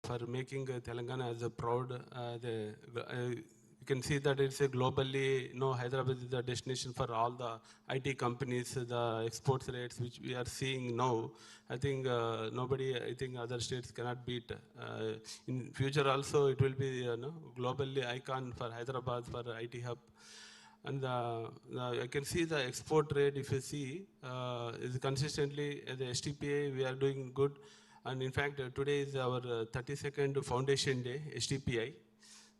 for making Telangana as a proud. You can see that it's a globally, Hyderabad is the destination for all the IT companies, the exports rates which we are seeing now. I think I think other states cannot beat. In future also, it will be globally icon for Hyderabad for IT hub. And I can see the export rate, if you see, is consistently the STPA, we are doing good. And in fact, today is our 32nd foundation day, STPI.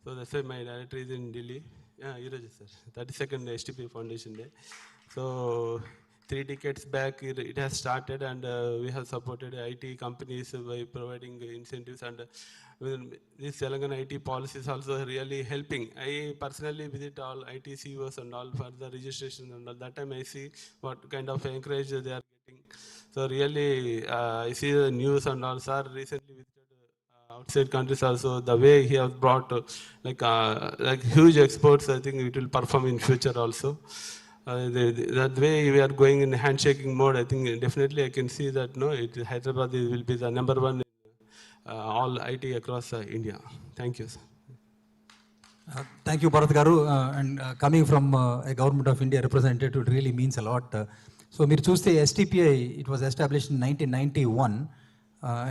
So that's why my director is in Delhi. Yeah, sir. 32nd STPI foundation day. So 3 decades back, it has started, and we have supported IT companies by providing incentives, and this Telangana IT policy is also really helping. I personally visit all IT CEOs and all for the registration, and at that time I see what kind of encourage they are getting. So really, I see the news and all. Sir recently visited outside countries also. The way he has brought like huge exports, I think it will perform in future also. That way we are going in handshaking mode. I think definitely I can see that Hyderabad will be the number one in all IT across India. Thank you, sir. Thank you, Bharat Garu. And coming from a Government of India representative, it really means a lot. So, మీరు చూస్తే STPI, it was established in 1991,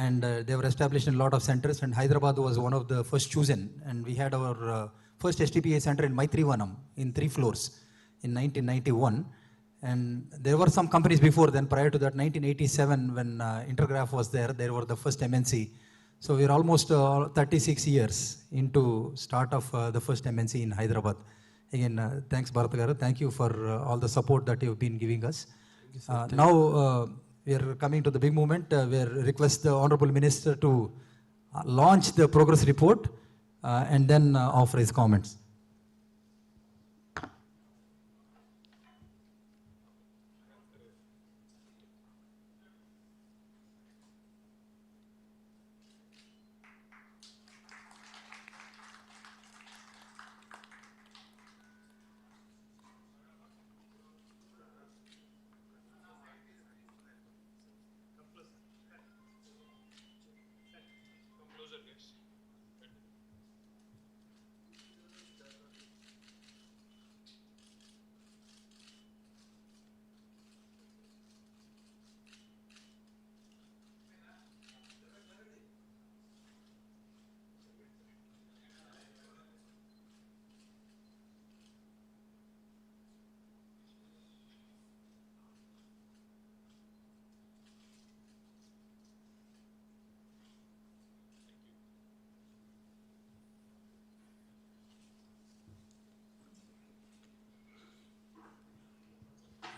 and they were established in a lot of centers, and Hyderabad was one of the first chosen. And we had our first STPI center in Maitrivanam in 3 floors in 1991. And there were some companies before then. Prior to that, 1987, when Intergraph was there, they were the first MNC. So we're almost 36 years into start of the first MNC in Hyderabad. Again, thanks Bharat Garu. Thank you for all the support that you've been giving us. Now we are coming to the big moment where request the Honorable Minister to launch the progress report and then offer his comments.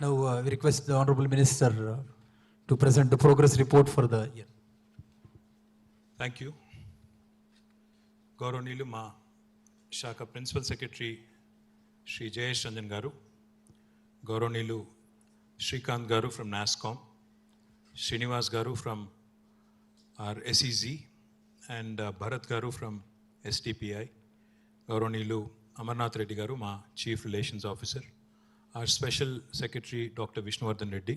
Now we request the Honorable Minister to present the progress report for the year. Thank you. Gauranilu Ma Shaka Principal Secretary Shri Jayesh Ranjan Garu, Gauranilu Shrikant Garu from NASCOM, Srinivas Garu from our SEZ, and Bharat Garu from STPI, Gauranilu Amarnath Reddy Garu, Ma Chief Relations Officer, our Special Secretary Dr. Vishnuvardhan Reddy,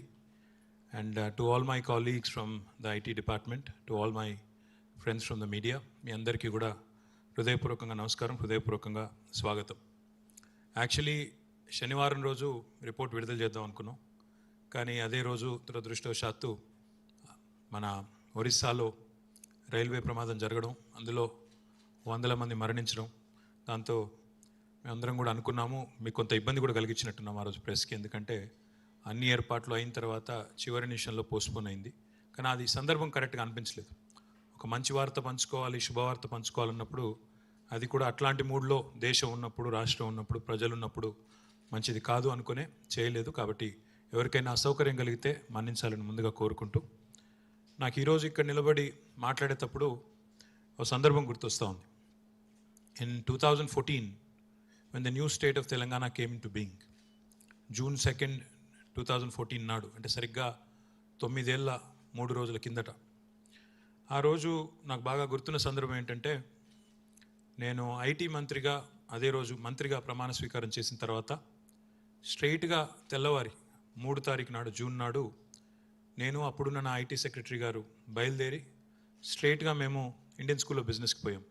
and to all my colleagues from the IT department, to all my friends from the media, మీ అందరికీ కూడా హృదయపూర్వకంగా నమస్కారం, హృదయపూర్వకంగా స్వాగతం. Actually శనివారం రోజు report విడుదల చేద్దాం అనుకున్నాం, కానీ అదే రోజు దురదృష్టవశాత్తు మన ఒరిస్సాలో రైల్వే ప్రమాదం జరగడం, అందులో 100 మంది మరణించడం, దాంతో మేమందరం కూడా అనుకున్నాము, మీకు కొంత ఇబ్బంది కూడా కలిగించినట్టున్నాం ఆ రోజు ప్రెస్కి, ఎందుకంటే అన్ని ఏర్పాట్లు అయిన తర్వాత చివరి నిమిషంలో పోస్ట్పోన్ అయింది. కానీ అది సందర్భం కరెక్ట్గా అనిపించలేదు. ఒక మంచి వార్త పంచుకోవాలి, శుభవార్త పంచుకోవాలన్నప్పుడు అది కూడా అట్లాంటి మూడ్లో దేశం ఉన్నప్పుడు, రాష్ట్రం ఉన్నప్పుడు, ప్రజలు ఉన్నప్పుడు మంచిది కాదు అనుకునే చేయలేదు. కాబట్టి ఎవరికైనా అసౌకర్యం కలిగితే మన్నించాలని ముందుగా కోరుకుంటూ, నాకు ఈరోజు ఇక్కడ నిలబడి మాట్లాడేటప్పుడు ఒక సందర్భం గుర్తొస్తూ ఉంది. In 2014 when the new state of Telangana came into being, June 2nd, 2014 నాడు, అంటే సరిగ్గా 9 ఏళ్ళ 3 రోజుల కిందట, ఆ రోజు నాకు బాగా గుర్తున్న సందర్భం ఏంటంటే, నేను ఐటీ మంత్రిగా అదే రోజు మంత్రిగా ప్రమాణ స్వీకారం చేసిన తర్వాత స్ట్రైట్గా తెల్లవారి 3 తారీఖు నాడు, జూన్ నాడు, నేను అప్పుడున్న నా ఐటీ సెక్రటరీ గారు బయలుదేరి స్ట్రైట్గా మేము ఇండియన్ స్కూల్ ఆఫ్ బిజినెస్కి పోయాం,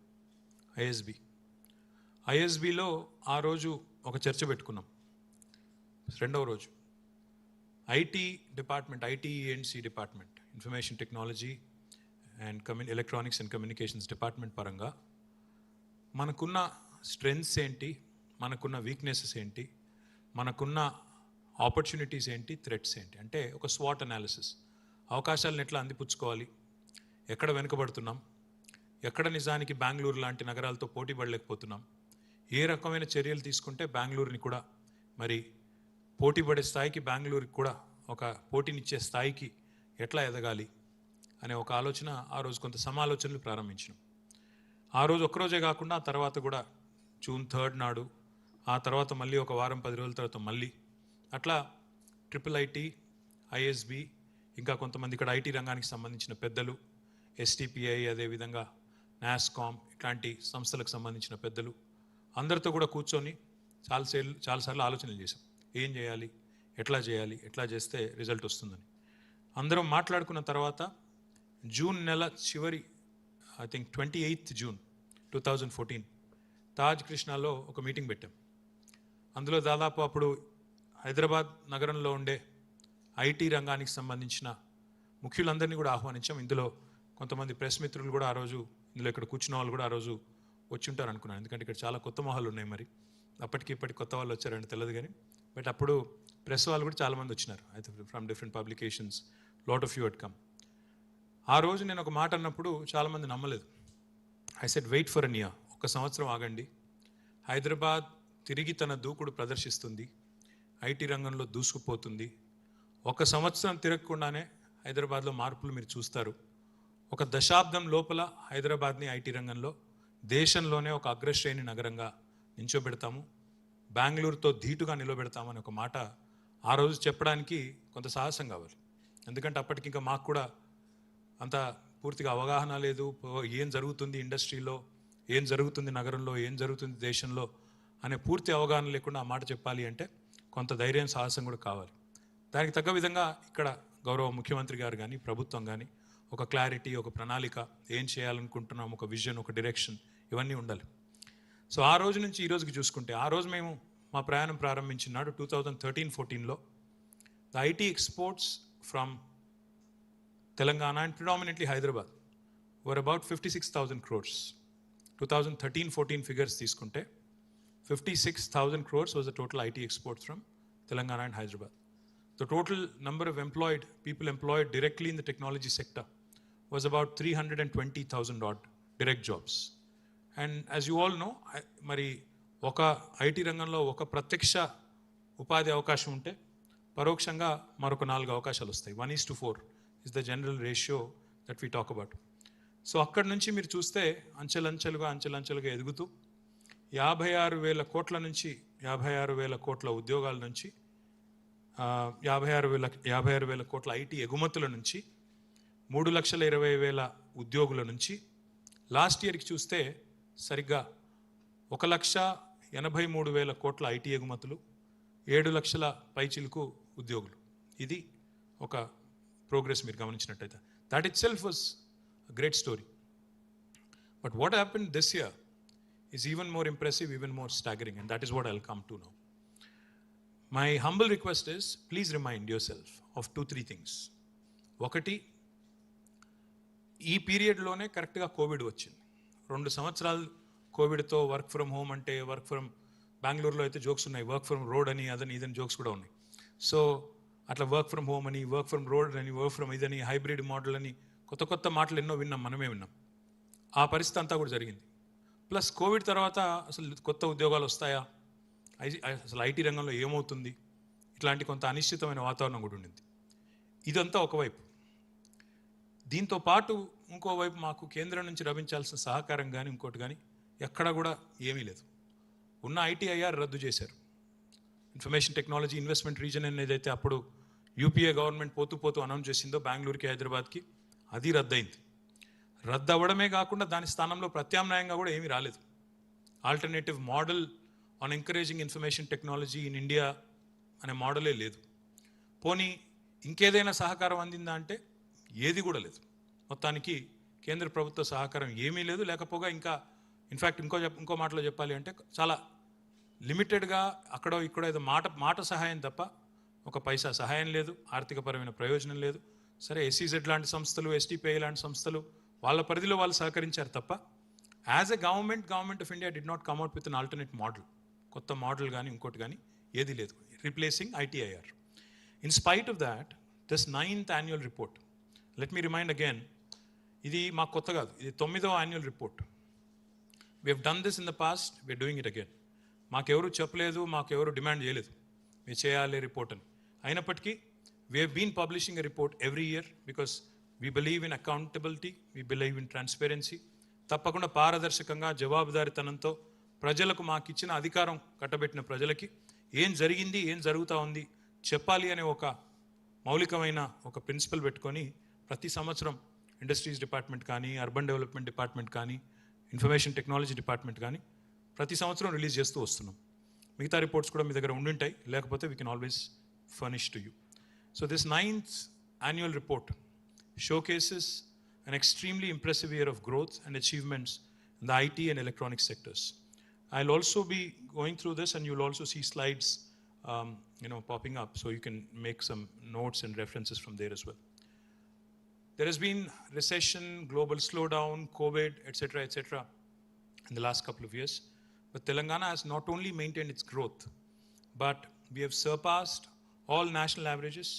ఐఎస్బిలో ఆ రోజు ఒక చర్చ పెట్టుకున్నాం. రెండవ రోజు IT department, ITE and C department, information technology and electronics and communications department పరంగా మనకున్న స్ట్రెంగ్స్ ఏంటి, మనకున్న వీక్నెసెస్ ఏంటి, మనకున్న ఆపర్చునిటీస్ ఏంటి, థ్రెట్స్ ఏంటి, అంటే ఒక స్వాట్ అనాలిసిస్. అవకాశాలను ఎట్లా అందిపుచ్చుకోవాలి, ఎక్కడ వెనుకబడుతున్నాం, ఎక్కడ నిజానికి బెంగళూరు లాంటి నగరాలతో పోటీ పడలేకపోతున్నాం, ఏ రకమైన చర్యలు తీసుకుంటే బెంగళూరుని కూడా మరి పోటీ పడే స్థాయికి, బెంగళూరుకి కూడా ఒక పోటీనిచ్చే స్థాయికి ఎట్లా ఎదగాలి అనే ఒక ఆలోచన, ఆ రోజు కొంత సమాలోచనలు ప్రారంభించినాం. ఆ రోజు ఒక్కరోజే కాకుండా ఆ తర్వాత కూడా జూన్ 3 నాడు, ఆ తర్వాత మళ్ళీ ఒక వారం 10 రోజుల తర్వాత మళ్ళీ అట్లా ట్రిపుల్ ఐటీ, ఐఎస్బి, ఇంకా కొంతమంది ఇక్కడ ఐటీ రంగానికి సంబంధించిన పెద్దలు, ఎస్టీపీఐ, అదేవిధంగా నాస్కామ్ ఇట్లాంటి సంస్థలకు సంబంధించిన పెద్దలు అందరితో కూడా కూర్చొని చాలాసార్లు ఆలోచనలు చేశాం. ఏం చేయాలి, ఎట్లా చేస్తే రిజల్ట్ వస్తుందని అందరం మాట్లాడుకున్న తర్వాత జూన్ నెల చివరి, I think 28th June 2014 Taj కృష్ణాలో ఒక మీటింగ్ పెట్టాం. అందులో దాదాపు అప్పుడు హైదరాబాద్ నగరంలో ఉండే ఐటీ రంగానికి సంబంధించిన ముఖ్యులందరినీ కూడా ఆహ్వానించాం. ఇందులో కొంతమంది ప్రెస్ మిత్రులు కూడా ఆ రోజు, ఇందులో ఇక్కడ కూర్చున్న వాళ్ళు కూడా ఆ రోజు వచ్చి ఉంటారు అనుకున్నాను, ఎందుకంటే ఇక్కడ చాలా కొత్త మొహాలు ఉన్నాయి. మరి అప్పటికి ఇప్పటికి కొత్త వాళ్ళు వచ్చారంటే తెలియదు కానీ, బట్ అప్పుడు ప్రెస్ వాళ్ళు కూడా చాలామంది వచ్చినారు. అయితే from different publications, lot of you had come. ఆ రోజు నేను ఒక మాట అన్నప్పుడు చాలామంది నమ్మలేదు. I said wait for an year, 1 సంవత్సరం ఆగండి, హైదరాబాద్ తిరిగి తన దూకుడు ప్రదర్శిస్తుంది, ఐటీ రంగంలో దూసుకుపోతుంది. 1 సంవత్సరం తిరగకుండానే హైదరాబాద్లో మార్పులు మీరు చూస్తారు. 1 దశాబ్దం లోపల హైదరాబాద్ని ఐటీ రంగంలో దేశంలోనే ఒక అగ్రశ్రేణి నగరంగా నించోబెడతాము, బెంగళూరుతో ధీటుగా నిలబెడతామని ఒక మాట ఆ రోజు చెప్పడానికి కొంత సాహసం కావాలి. ఎందుకంటే అప్పటికి ఇంకా మాకు కూడా అంత పూర్తిగా అవగాహన లేదు. ఏం జరుగుతుంది ఇండస్ట్రీలో, ఏం జరుగుతుంది నగరంలో, ఏం జరుగుతుంది దేశంలో అనే పూర్తి అవగాహన లేకుండా ఆ మాట చెప్పాలి అంటే కొంత ధైర్యం, సాహసం కూడా కావాలి. దానికి తగ్గ విధంగా ఇక్కడ గౌరవ ముఖ్యమంత్రి గారు కానీ, ప్రభుత్వం కానీ ఒక క్లారిటీ, ఒక ప్రణాళిక, ఏం చేయాలనుకుంటున్నాం, ఒక విజన్, ఒక డైరెక్షన్, ఇవన్నీ ఉండాలి. సో ఆ రోజు నుంచి ఈ రోజుకి చూసుకుంటే, ఆ రోజు మేము మా ప్రయాణం ప్రారంభించినాడు 2013-14లో the IT exports from Telangana and predominantly Hyderabad were about 56,000 crores. 2013-14 figures తీసుకుంటే 56,000 crores was the total IT exports from Telangana and Hyderabad. The total number of people employed directly in the technology sector was about 320,000 odd direct jobs. And as you all know, మరి ఒక IT రంగంలో ఒక ప్రత్యక్ష ఉపాధి అవకాశం ఉంటే పరోక్షంగా మరొక 4 అవకాశాలు వస్తాయి. 1:4 is the general ratio that we talk about. So అక్కడి నుంచి మీరు చూస్తే అంచెలంచెలుగా ఎదుగుతూ 56,000 కోట్ల నుంచి 56,000 కోట్ల ఉద్యోగాల నుంచి 56,000 కోట్ల ఐటీ ఎగుమతుల నుంచి 3,20,000 ఉద్యోగుల నుంచి లాస్ట్ ఇయర్కి చూస్తే సరిగ్గా 1,83,000 కోట్ల ఐటీ ఎగుమతులు, 7 లక్షల పైచిలకు ఉద్యోగులు. ఇది ఒక ప్రోగ్రెస్ మీరు గమనించినట్టయితే. That it self was a great story. But what happen this year is even more impressive, even more staggering, and that is what I'll come to now. My humble request is, please remind yourself of 2-3 things. ఒకటి, ఈ పీరియడ్లోనే కరెక్ట్గా Covid వచ్చింది. 2 సంవత్సరాలు కోవిడ్తో work from home అంటే, work from బెంగళూరులో అయితే jokes ఉన్నాయి, work from road అని, అదని ఇదని జోక్స్ కూడా ఉన్నాయి. సో అట్లా వర్క్ ఫ్రమ్ హోమ్ అని, వర్క్ ఫ్రమ్ రోడ్ అని, వర్క్ ఫ్రమ్ ఇదని, హైబ్రిడ్ మోడల్ అని కొత్త మాటలు ఎన్నో విన్నాం, మనమే విన్నాం. ఆ పరిస్థితి అంతా కూడా జరిగింది. ప్లస్ కోవిడ్ తర్వాత అసలు కొత్త ఉద్యోగాలు వస్తాయా, అసలు ఐటీ రంగంలో ఏమవుతుంది, ఇట్లాంటి కొంత అనిశ్చితమైన వాతావరణం కూడా ఉండింది. ఇదంతా ఒకవైపు. దీంతో పాటు ఇంకోవైపు మాకు కేంద్రం నుంచి లభించాల్సిన సహకారం కానీ ఇంకోటి కానీ ఎక్కడా కూడా ఏమీ లేదు. ఉన్న ఐటీఐఆర్ రద్దు చేశారు. ఇన్ఫర్మేషన్ టెక్నాలజీ ఇన్వెస్ట్మెంట్ రీజన్ అనేది అయితే అప్పుడు యూపీఏ గవర్నమెంట్ పోతూ అనౌన్స్ చేసిందో బెంగళూరుకి, హైదరాబాద్కి, అది రద్దయింది. రద్దు అవ్వడమే కాకుండా దాని స్థానంలో ప్రత్యామ్నాయంగా కూడా ఏమీ రాలేదు. Alternative model on encouraging information technology in India అనే మోడలే లేదు. పోనీ ఇంకేదైనా సహకారం అందిందా అంటే ఏది కూడా లేదు. మొత్తానికి కేంద్ర ప్రభుత్వ సహకారం ఏమీ లేదు. లేకపోగా ఇంకా ఇన్ఫ్యాక్ట్ ఇంకో మాటలో చెప్పాలి అంటే చాలా లిమిటెడ్గా అక్కడో ఇక్కడో ఏదో మాట సహాయం తప్ప ఒక పైసా సహాయం లేదు, ఆర్థికపరమైన ప్రయోజనం లేదు. సరే ఎస్ఈజెడ్ లాంటి సంస్థలు, ఎస్టీపీఐ లాంటి సంస్థలు వాళ్ళ పరిధిలో వాళ్ళు సహకరించారు తప్ప as a government of India did not come out with an alternate model. కొత్త మోడల్ కానీ ఇంకోటి కానీ ఏది లేదు, replacing ITIR. In spite of that, this 9th annual report, let me remind again, ఇది మాకు కొత్త కాదు, ఇది 9వ annual report. We have done this in the past, we're doing it again. మాకెవరు చెప్పలేదు, మాకెవరు డిమాండ్ చేయలేదు మీరు చేయాలి రిపోర్ట్ అని. అయినప్పటికీ we have been publishing a report every year because we believe in accountability, we believe in transparency. తప్పకుండా పారదర్శకంగా జవాబుదారితనంతో ప్రజలకు మాకు ఇచ్చిన అధికారం కట్టబెట్టిన ప్రజలకి ఏం జరిగింది, ఏం జరుగుతూ ఉంది చెప్పాలి అనే ఒక మౌలికమైన ఒక ప్రిన్సిపల్ పెట్టుకొని ప్రతి సంవత్సరం ఇండస్ట్రీస్ డిపార్ట్మెంట్ కానీ, అర్బన్ డెవలప్మెంట్ డిపార్ట్మెంట్ కానీ, ఇన్ఫర్మేషన్ టెక్నాలజీ డిపార్ట్మెంట్ కానీ ప్రతి సంవత్సరం రిలీజ్ చేస్తూ వస్తున్నాం. మిగతా రిపోర్ట్స్ కూడా మీ దగ్గర ఉండుంటాయి, లేకపోతే we can always furnish to you. So this 9th annual report showcases an extremely impressive year of growth and achievements in the IT and electronic sectors. I'll also be going through this and you'll also see slides popping up, so you can make some notes and references from there as well. There has been recession, global slowdown, COVID, etc. in the last couple of years. But Telangana has not only maintained its growth, but we have surpassed all national averages,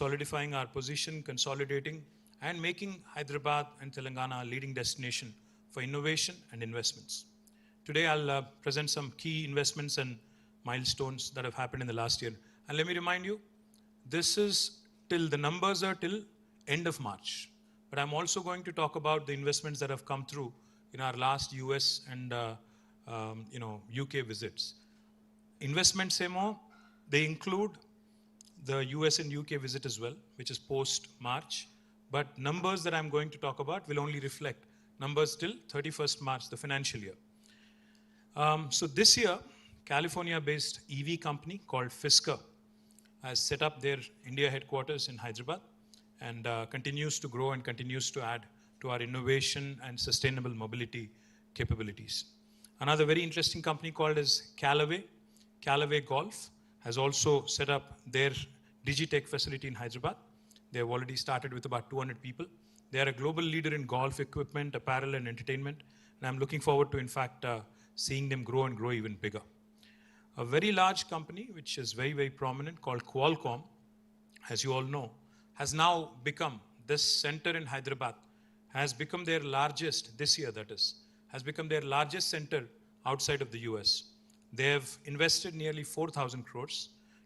solidifying our position, consolidating, and making Hyderabad and Telangana a leading destination for innovation and investments. Today, I'll present some key investments and milestones that have happened in the last year. And let me remind you, the numbers are till end of March. But I'm also going to talk about the investments that have come through in our last US and UK visits. Investments they include the US and UK visit as well, which is post-March. But numbers that I'm going to talk about will only reflect numbers till 31st March, the financial year. So this year, California-based EV company called Fisker has set up their India headquarters in Hyderabad and continues to grow and continues to add to our innovation and sustainable mobility capabilities. Another very interesting company called as Callaway Golf has also set up their Digitech facility in Hyderabad. They have already started with about 200 people. They are a global leader in golf equipment, apparel and entertainment. And I'm looking forward to, in fact, seeing them grow and grow even bigger. A very large company, which is very, very prominent, called Qualcomm, as you all know, has now become, this center in Hyderabad, has become their largest, this year that is, has become their largest center outside of the US. They have invested nearly 4,000 crores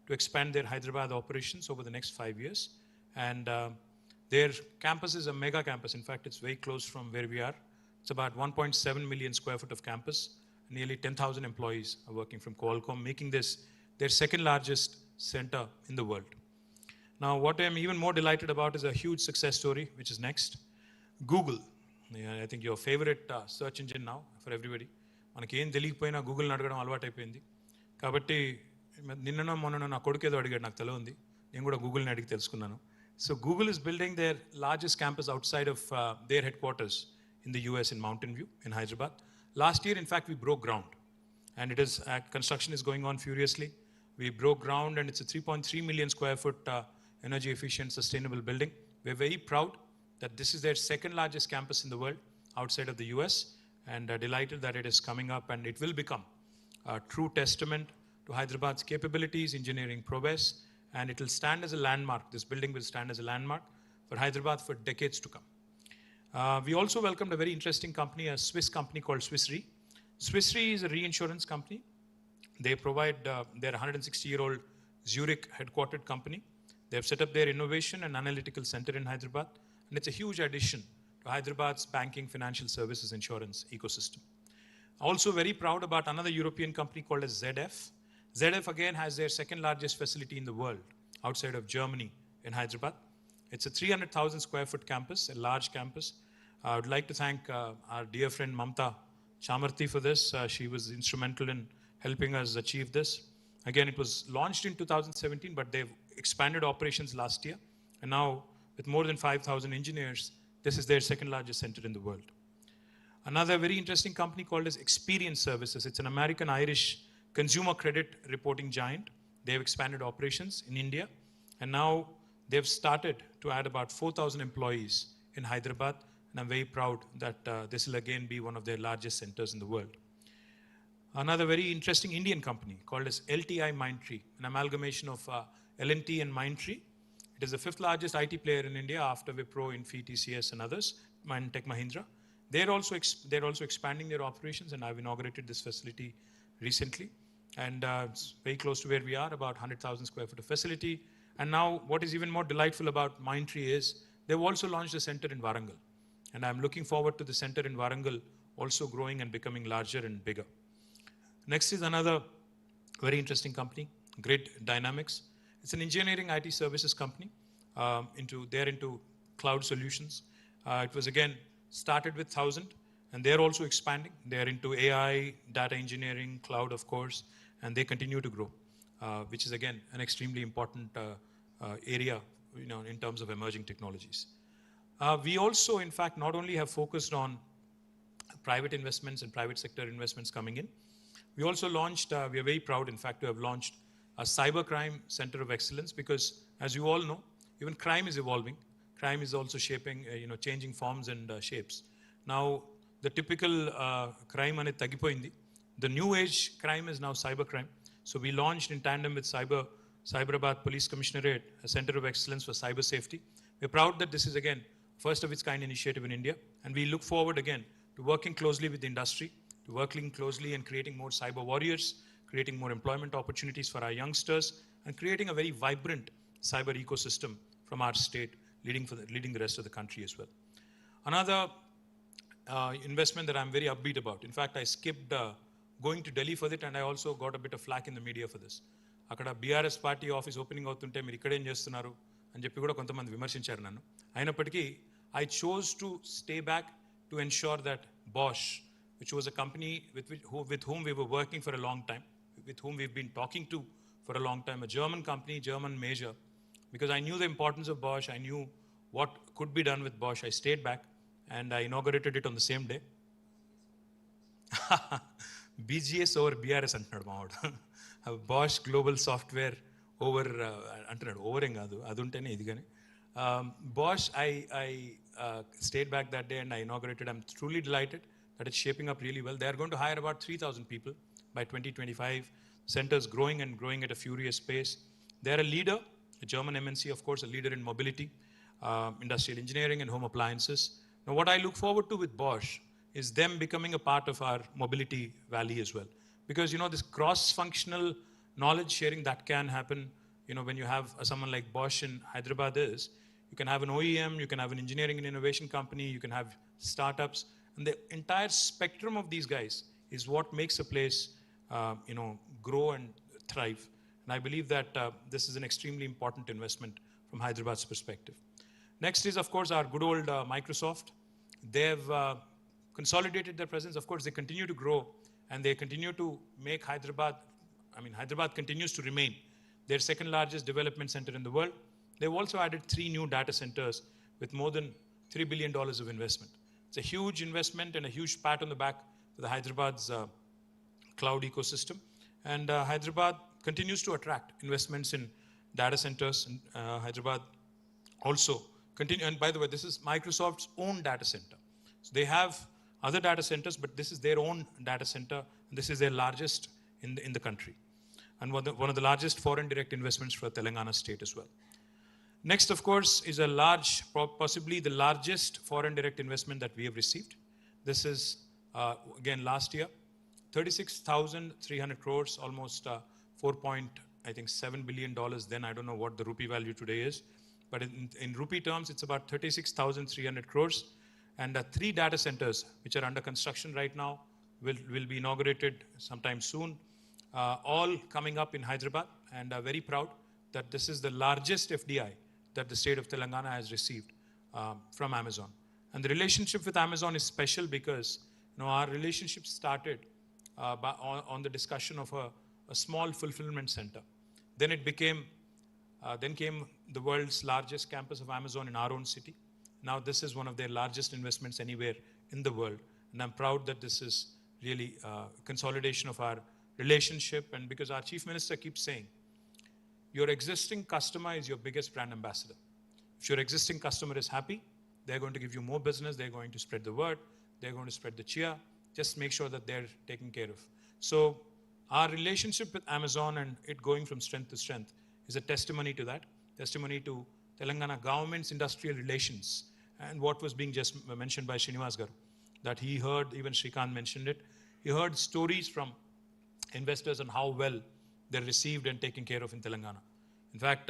to expand their Hyderabad operations over the next 5 years. And their campus is a mega campus. In fact, it's very close from where we are. It's about 1.7 million square foot of campus. Nearly 10,000 employees are working from Qualcomm, making this their second largest center in the world. Now, what I'm even more delighted about is a huge success story, which is next. Google. I think your favorite search engine now for everybody. మనకి ఏం తెలియకపోయినా గూగుల్ని అడగడం అలవాటు అయిపోయింది. కాబట్టి నిన్ననో మొన్న నా కొడుకు ఏదో అడిగాడు, నాకు తెలియంది, నేను కూడా గూగుల్ని అడిగి తెలుసుకున్నాను. So Google is building their largest campus outside of their headquarters in the US in Mountain View in Hyderabad. Last year, in fact, we broke ground, and construction is going on furiously. We broke ground, and it's a 3.3 million square foot energy efficient, sustainable building. We're very proud that this is their second largest campus in the world outside of the US, and delighted that it is coming up, and it will become a true testament to Hyderabad's capabilities, engineering prowess, and it will stand as a landmark. This building will stand as a landmark for Hyderabad for decades to come. We also welcomed a very interesting company, a Swiss company called Swiss Re. Swiss Re is a reinsurance company. They provide their 160-year-old Zurich headquartered company. They have set up their innovation and analytical center in Hyderabad, and it's a huge addition to Hyderabad's banking, financial services, insurance ecosystem. Also very proud about another European company called as ZF. ZF again has their second largest facility in the world outside of Germany in Hyderabad. It's a 300,000 square foot campus, a large campus. I would like to thank our dear friend Mamta Chamarthi for this. She was instrumental in helping us achieve this. Again, it was launched in 2017, but they've expanded operations last year. And now, with more than 5,000 engineers, This is their second largest center in the world. Another very interesting company called as Experience Services. It's an American-Irish consumer credit reporting giant. They have expanded operations in India, and now they've started to add about 4,000 employees in Hyderabad, and I'm very proud that this will again be one of their largest centers in the world. Another very interesting Indian company called as LTI Mindtree, an amalgamation of L&T and Mindtree. It is the fifth largest IT player in India after Wipro, Infy, TCS, and others, Tech Mahindra. They're also expanding their operations, and I've inaugurated this facility recently. And it's very close to where we are, about 100,000 square foot of facility. And now what is even more delightful about Mindtree is they've also launched a center in Warangal. And I'm looking forward to the center in Warangal also growing and becoming larger and bigger. Next is another very interesting company, Grid Dynamics. It's an engineering IT services company. They're into cloud solutions. It was again started with 1,000, and they're also expanding. They're into AI, data engineering, cloud, of course, and they continue to grow, which is again an extremely important area, in terms of emerging technologies. We also, in fact, not only have focused on private investments and private sector investments coming in, we also launched, we are very proud, in fact, to have launched a cybercrime center of excellence, because as you all know, even crime is evolving. Crime is also shaping, changing forms and shapes. Now, the typical crime ane tagipoindi. The new age crime is now cybercrime. So we launched in tandem with Cyberabad Police Commissionerate, a center of excellence for cyber safety. We're proud that this is again first of its kind initiative in India, and we look forward again to working closely with the industry, to working closely and creating more cyber warriors, creating more employment opportunities for our youngsters, and creating a very vibrant cyber ecosystem from our state, leading the rest of the country as well. Another investment that I'm very upbeat about. In fact, I skipped going to Delhi for it, and I also got a bit of flack in the media for this. Akkada BRS party office opening avutunte meer ikkade em chestunaru అని చెప్పి కూడా కొంతమంది విమర్శించారు నన్ను. అయినప్పటికీ I chose to stay back to ensure that Bosch, which was a company with whom we were working for a long time, with whom we've been talking to for a long time, a German company, German major, because I knew the importance of Bosch, I knew what could be done with Bosch. I stayed back and I inaugurated it on the same day. BGS over BRS అంటున్నాడు మావాడు. Bosch Global Software over అంటున్నాడు. Over ఏం కాదు, అది ఉంటేనే ఇది కానీ. Bosch, I stayed back that day and I inaugurated. I'm truly delighted that it's shaping up really well. They are going to hire about 3,000 people by 2025. Centers growing and growing at a furious pace. They're a leader, a German MNC, of course, a leader in mobility, industrial engineering and home appliances. Now, what I look forward to with Bosch is them becoming a part of our mobility valley as well. Because, this cross-functional knowledge sharing that can happen, when you have someone like Bosch in Hyderabad is, you can have an OEM, you can have an engineering and innovation company, you can have startups, and the entire spectrum of these guys is what makes a place, grow and thrive. And I believe that this is an extremely important investment from Hyderabad's perspective. Next is, of course, our good old Microsoft. They've consolidated their presence. Of course, they continue to grow and they continue to make Hyderabad continues to remain their second largest development center in the world. They've also added 3 new data centers with more than $3 billion of investment. It's a huge investment and a huge pat on the back for the Hyderabad's cloud ecosystem. And Hyderabad continues to attract investments in data centers. And Hyderabad also continue. And by the way, this is Microsoft's own data center. So they have other data centers, but this is their own data center. This is their largest in the country, and one of the largest foreign direct investments for Telangana state as well. Next, of course, is a large, possibly the largest foreign direct investment that we have received. This is, again, last year, 36,300 crores, almost $4.7 billion. Then I don't know what the rupee value today is, but in rupee terms, it's about 36,300 crores. And 3 data centers, which are under construction right now, will be inaugurated sometime soon, all coming up in Hyderabad. And very proud that this is the largest FDI that the state of Telangana has received from Amazon. And the relationship with Amazon is special because our relationship started on the discussion of a small fulfillment center. Then it became, then came the world's largest campus of Amazon in our own city. Now this is one of their largest investments anywhere in the world. And I'm proud that this is really consolidation of our relationship. And because our Chief Minister keeps saying, your existing customer is your biggest brand ambassador. If your existing customer is happy, they're going to give you more business, they're going to spread the word, they're going to spread the cheer. Just make sure that they're taken care of. So our relationship with Amazon and it going from strength to strength is a testimony to that, testimony to Telangana government's industrial relations and what was being just mentioned by Srinivas Garu, that he heard, even Srikant mentioned it, he heard stories from investors on how well they're received and taken care of in Telangana. In fact,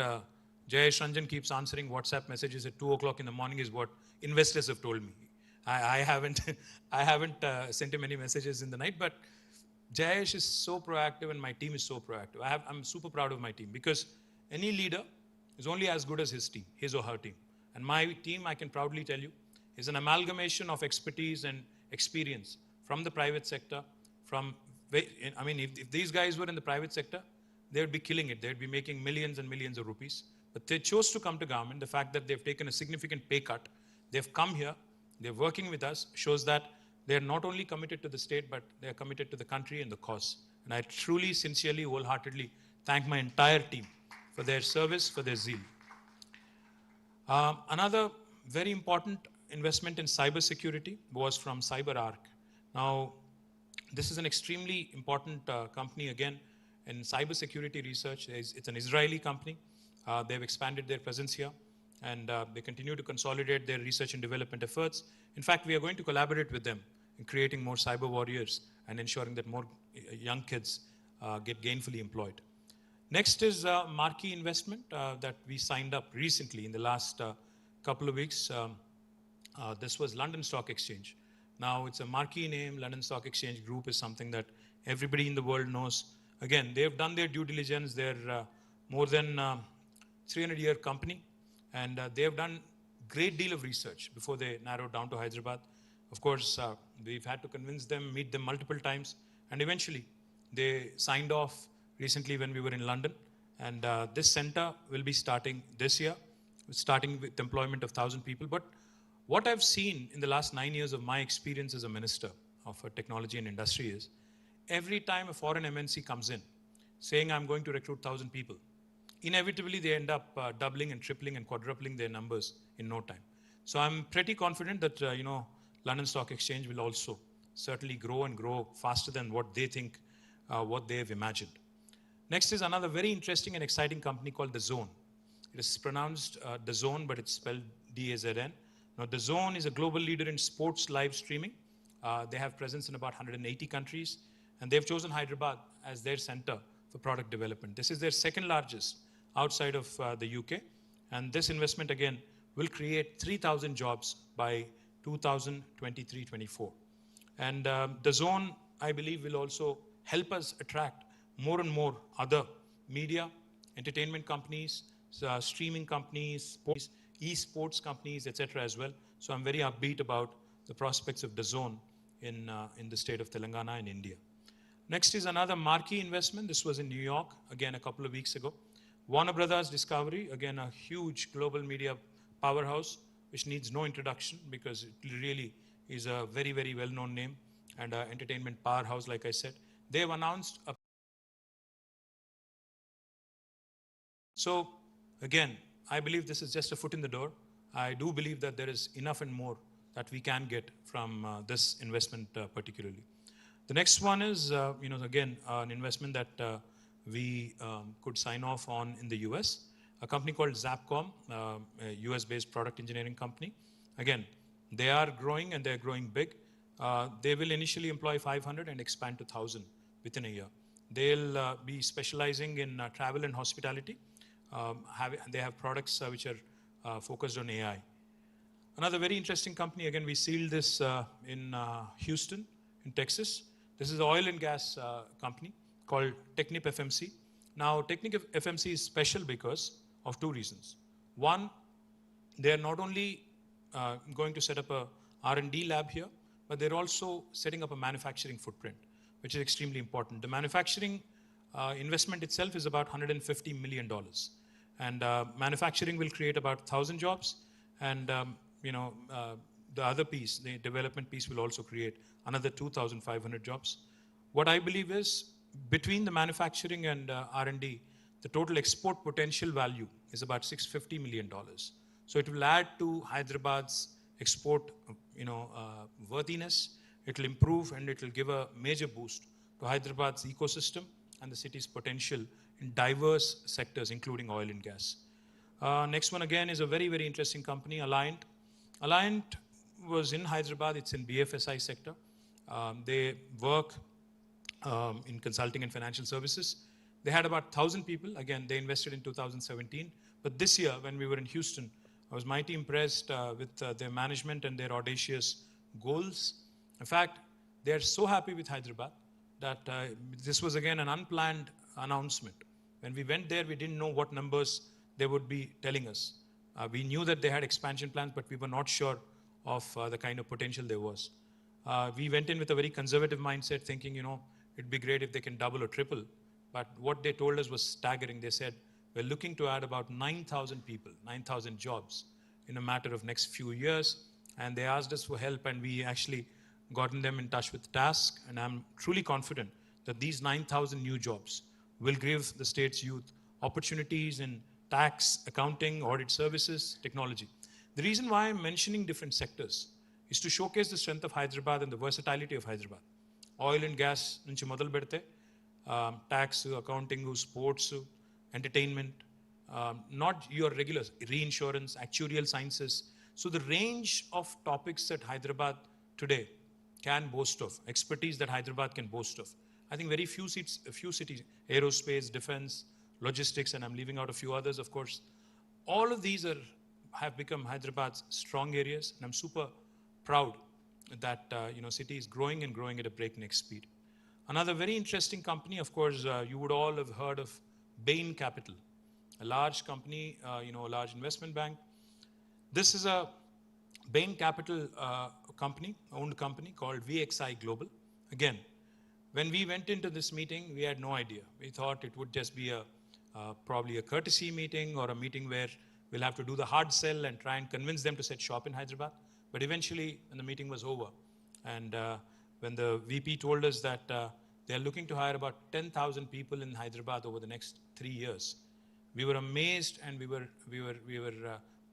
Jayesh Ranjan keeps answering WhatsApp messages at 2 o'clock in the morning is what investors have told me. I haven't, I haven't sent him any messages in the night, but Jayesh is so proactive and my team is so proactive. I'm super proud of my team because any leader is only as good as his team, his or her team. And my team, I can proudly tell you, is an amalgamation of expertise and experience from the private sector. I mean, if these guys were in the private sector, they would be killing it. They would be making millions and millions of rupees. But they chose to come to government. The fact that they've taken a significant pay cut, they've come here, they're working with us, shows that they're not only committed to the state, but they're committed to the country and the cause. And I truly, sincerely, wholeheartedly thank my entire team for their service, for their zeal. Another very important investment in cybersecurity was from CyberArk. Now, this is an extremely important company, again, in cybersecurity research. It's an Israeli company. They've expanded their presence here, and they continue to consolidate their research and development efforts. In fact, we are going to collaborate with them in creating more cyber warriors and ensuring that more young kids get gainfully employed. Next is a marquee investment that we signed up recently in the last couple of weeks. This was London Stock Exchange. Now, it's a marquee name. London Stock Exchange Group is something that everybody in the world knows. Again, they've done their due diligence. They're more than 300-year company, and they've done great deal of research before they narrowed down to Hyderabad. Of course, we've had to convince them, meet them multiple times, and eventually they signed off recently when we were in London. And this center will be starting this year, starting with employment of 1,000 people. But what I've seen in the last 9 years of my experience as a minister of technology and industry is, every time a foreign MNC comes in saying, I'm going to recruit 1,000 people, inevitably they end up doubling and tripling and quadrupling their numbers in no time. So I'm pretty confident that, London Stock Exchange will also certainly grow and grow faster than what they think, what they've imagined. Next is another very interesting and exciting company called The Zone. It is pronounced The Zone, but it's spelled D-A-Z-N. Now, The Zone is a global leader in sports live streaming. They have presence in about 180 countries, and they've chosen Hyderabad as their center for product development. This is their second largest outside of the UK, and this investment, again, will create 3,000 jobs by 2023-24. And The Zone, I believe, will also help us attract more and more other media, entertainment companies, streaming companies, esports companies, etc. as well. So I'm very upbeat about the prospects of The Zone in the state of Telangana and India. Next is another marquee investment. This was in New York, again, a couple of weeks ago. Warner Brothers Discovery, again, a huge global media powerhouse, which needs no introduction because it really is a very, very well-known name and an entertainment powerhouse, like I said. They've announced a... So, again, I believe this is just a foot in the door. I do believe that there is enough and more that we can get from this investment particularly. The next one is, again, an investment that we could sign off on in the US, a company called Zapcom, a US-based product engineering company. Again, they are growing and they're growing big. They will initially employ 500 and expand to 1,000 within a year. They'll be specializing in travel and hospitality. They have products which are focused on AI. Another very interesting company, again, we sealed this in Houston, in Texas. This is an oil and gas company called Technip FMC. Now, Technip FMC is special because of two reasons. One, they are not only going to set up a R&D lab here, but they're also setting up a manufacturing footprint, which is extremely important. The manufacturing investment itself is about $150 million. And manufacturing will create about 1,000 jobs. And the other piece, the development piece, will also create another 2,500 jobs. What I believe is, between the manufacturing and R&D, the total export potential value is about $650 million. So it will add to Hyderabad's export, worthiness. It will improve and it will give a major boost to Hyderabad's ecosystem and the city's potential in diverse sectors, including oil and gas. Next one again is a very, very interesting company, Alliant. Alliant was in Hyderabad. It's in BFSI sector. They work in consulting and financial services. They had about 1,000 people. Again, they invested in 2017. But this year, when we were in Houston, I was mighty impressed with their management and their audacious goals. In fact, they are so happy with Hyderabad that this was again an unplanned announcement. When we went there, we didn't know what numbers they would be telling us. We knew that they had expansion plans, but we were not sure of the kind of potential there was. We went in with a very conservative mindset, thinking, it'd be great if they can double or triple. But what they told us was staggering. They said, we're looking to add about 9,000 people, 9,000 jobs in a matter of next few years. And they asked us for help, and we actually gotten them in touch with Task. And I'm truly confident that these 9,000 new jobs will give the state's youth opportunities in tax, accounting, audit services, technology. The reason why I'm mentioning different sectors is to showcase the strength of Hyderabad and the versatility of Hyderabad. Oil and gas nunchi modal bedte, tax, accounting, sports, entertainment, not your regular reinsurance, actuarial sciences. So the range of topics that Hyderabad today can boast of, expertise that Hyderabad can boast of. I think very few cities, aerospace, defense, logistics, and I'm leaving out a few others, of course. All of these have become Hyderabad's strong areas, and I'm super proud that city is growing and growing at a breakneck speed. Another very interesting company, of course, you would all have heard of Bain Capital, a large company, a large investment bank. This is a Bain Capital owned company called VXI Global. Again, when we went into this meeting, we had no idea. We thought it would just be probably a courtesy meeting or a meeting where we'll have to do the hard sell and try and convince them to set shop in Hyderabad. But eventually, when the meeting was over, and when the VP told us that they're looking to hire about 10,000 people in Hyderabad over the next 3 years, we were amazed, and we were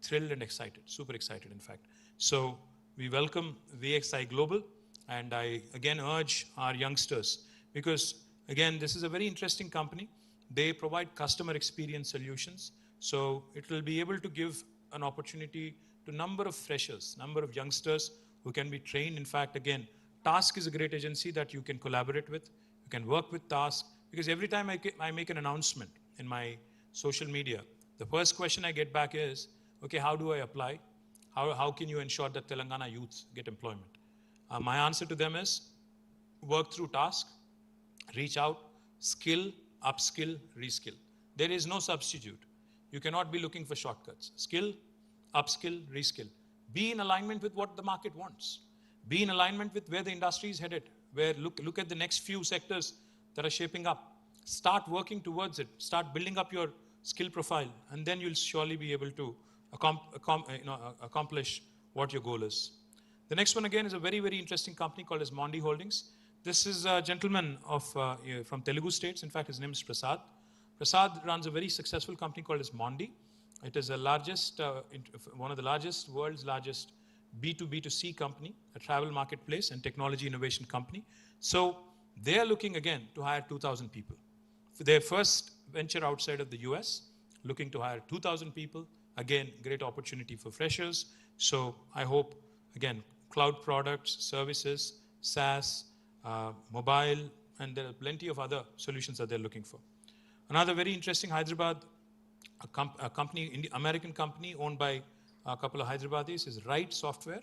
thrilled and excited, super excited, in fact. So we welcome VXI Global, and I again urge our youngsters, because again, this is a very interesting company. They provide customer experience solutions, so it will be able to give an opportunity to number of freshers, number of youngsters who can be trained. In fact, again, Task is a great agency that you can collaborate with. You can work with Task, because every time I make an announcement in my social media, the first question I get back is, okay, how do I apply? How can you ensure that Telangana youths get employment? My answer to them is, work through Task, reach out, skill, upskill, reskill. There is no substitute. You cannot be looking for shortcuts. Skill, upskill, reskill. Be in alignment with what the market wants. Be in alignment with where the industry is headed. Where look at the next few sectors that are shaping up. Start working towards it. Start building up your skill profile, and then you'll surely be able to accomplish what your goal is. The next one again is a very, very interesting company called as Mondi Holdings. This is a gentleman from Telugu states. In fact, his name is Prasad. Prasad runs a very successful company called as Mondi. It is the largest, one of the largest, world's largest B2B2C company, a travel marketplace and technology innovation company. So they are looking again to hire 2,000 people. For their first venture outside of the US, looking to hire 2,000 people. Again, great opportunity for freshers. So I hope, again, cloud products, services, SaaS, mobile, and there are plenty of other solutions that they're looking for. Another very interesting Hyderabad, American company owned by a couple of Hyderabadis is Right Software.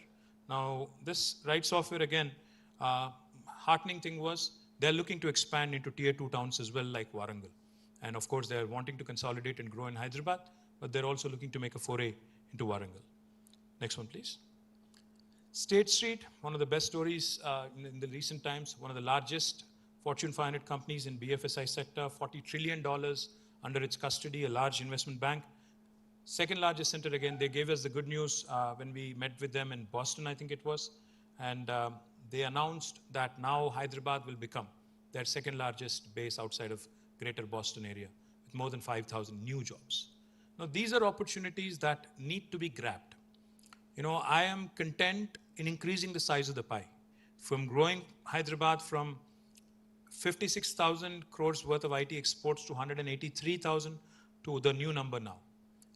Now, this Right Software, again, heartening thing was they're looking to expand into tier 2 towns as well, like Warangal. And of course, they're wanting to consolidate and grow in Hyderabad, but they're also looking to make a foray into Warangal. Next one, please. State Street, one of the best stories in the recent times, one of the largest Fortune 500 companies in BFSI sector, $40 trillion under its custody, a large investment bank. Second largest center again, they gave us the good news when we met with them in Boston, I think it was. And they announced that now Hyderabad will become their second largest base outside of greater Boston area with more than 5,000 new jobs. Now, these are opportunities that need to be grabbed. I am content in increasing the size of the pie. From growing Hyderabad from 56,000 crores worth of IT exports to 183,000 to the new number now.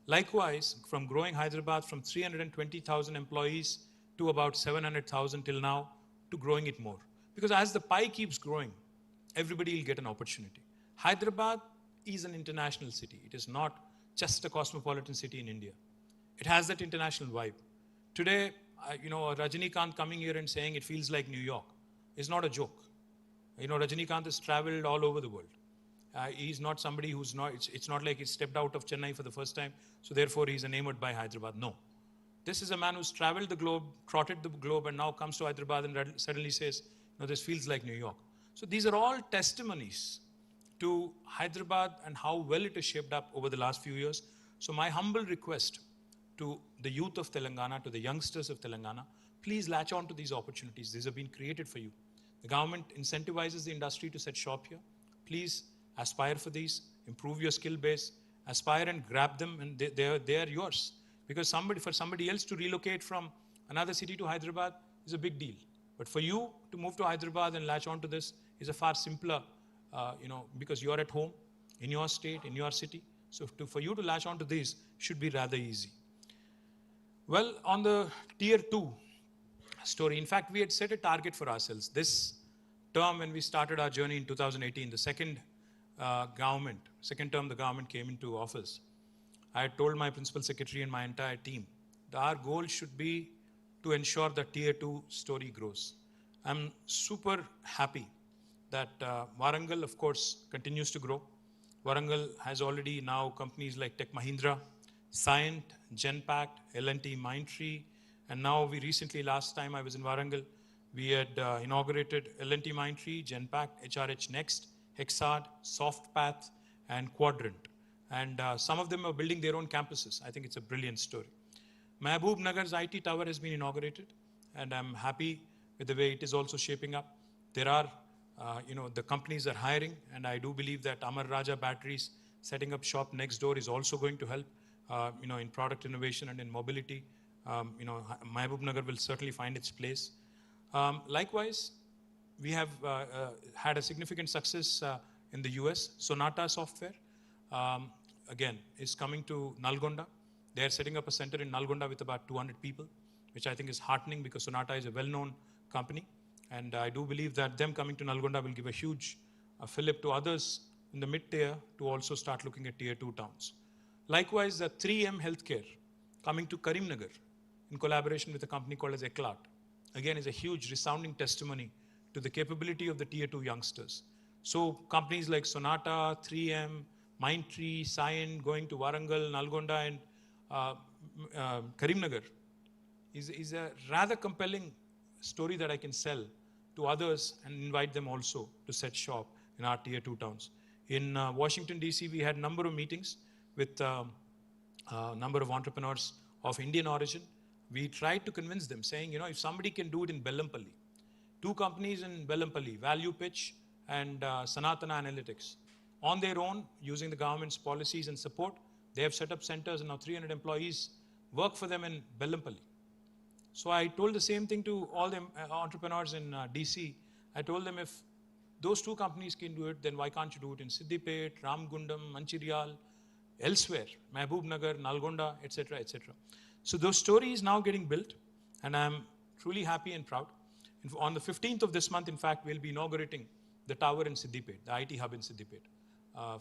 Likewise, from growing Hyderabad from 320,000 employees to about 700,000 till now to growing it more. Because as the pie keeps growing, everybody will get an opportunity. Hyderabad is an international city. It is not just a cosmopolitan city in India. It has that international vibe. Today, Rajinikanth coming here and saying it feels like New York is not a joke. Rajinikanth has traveled all over the world. He's not somebody who's not, it's not like he stepped out of Chennai for the first time, so therefore he's enamored by Hyderabad. No. This is a man who's traveled the globe, trotted the globe, and now comes to Hyderabad and suddenly says, this feels like New York. So these are all testimonies to Hyderabad and how well it has shaped up over the last few years. So my humble request to the youth of Telangana, to the youngsters of Telangana, please latch on to these opportunities. These have been created for you. The government incentivizes the industry to set shop here. Please aspire for these, improve your skill base, aspire and grab them, and they are yours. Because for somebody else to relocate from another city to Hyderabad is a big deal. But for you to move to Hyderabad and latch on to this is a far simpler, because you're at home, in your state, in your city. So for you to latch on to this should be rather easy. Well, on the tier 2 story, in fact, we had set a target for ourselves. This term, when we started our journey in 2018, the second term the government came into office, I had told my principal secretary and my entire team that our goal should be to ensure that tier 2 story grows. I'm super happy that Warangal, of course, continues to grow. Warangal has already now companies like Tech Mahindra, Scient, Genpact, L&T Mindtree, and now we recently, last time I was in Warangal, we had inaugurated L&T Mindtree, Genpact, HRH Next, Hexad, Softpath, and Quadrant. And some of them are building their own campuses. I think it's a brilliant story. Mehboob Nagar's IT tower has been inaugurated, and I'm happy with the way it is also shaping up. There are, the companies are hiring, and I do believe that Amar Raja Batteries setting up shop next door is also going to help, in product innovation and in mobility. Mehboob Nagar will certainly find its place. Likewise, we have had a significant success in the US. Sonata Software, again, is coming to Nalgonda. They are setting up a center in Nalgonda with about 200 people, which I think is heartening because Sonata is a well-known company. And I do believe that them coming to Nalgonda will give a huge fillip to others in the mid-tier to also start looking at tier 2 towns. Likewise, the 3M Healthcare coming to Karimnagar in collaboration with a company called as Eclat, again, is a huge resounding testimony to the capability of the tier 2 youngsters. So companies like Sonata, 3M, Mindtree, Scient going to Warangal, Nalgonda, and Karimnagar is a rather compelling story that I can sell to others and invite them also to set shop in our tier 2 towns. In Washington, D.C., we had a number of meetings with a number of entrepreneurs of Indian origin. We tried to convince them, saying, if somebody can do it in Bellampalli, 2 companies in Bellampalli, Value Pitch and Sanatana Analytics, on their own, using the government's policies and support, they have set up centers and now 300 employees work for them in Bellampalli. So I told the same thing to all the entrepreneurs in DC. I told them, if those 2 companies can do it, then why can't you do it in Siddipet, Ramgundam, Mancherial, elsewhere, Mehboob Nagar, Nalgonda, etc., etc. So those stories now getting built, and I'm truly happy and proud. On the 15th of this month, in fact, we'll be inaugurating the tower in Siddipet, the IT hub in Siddipet.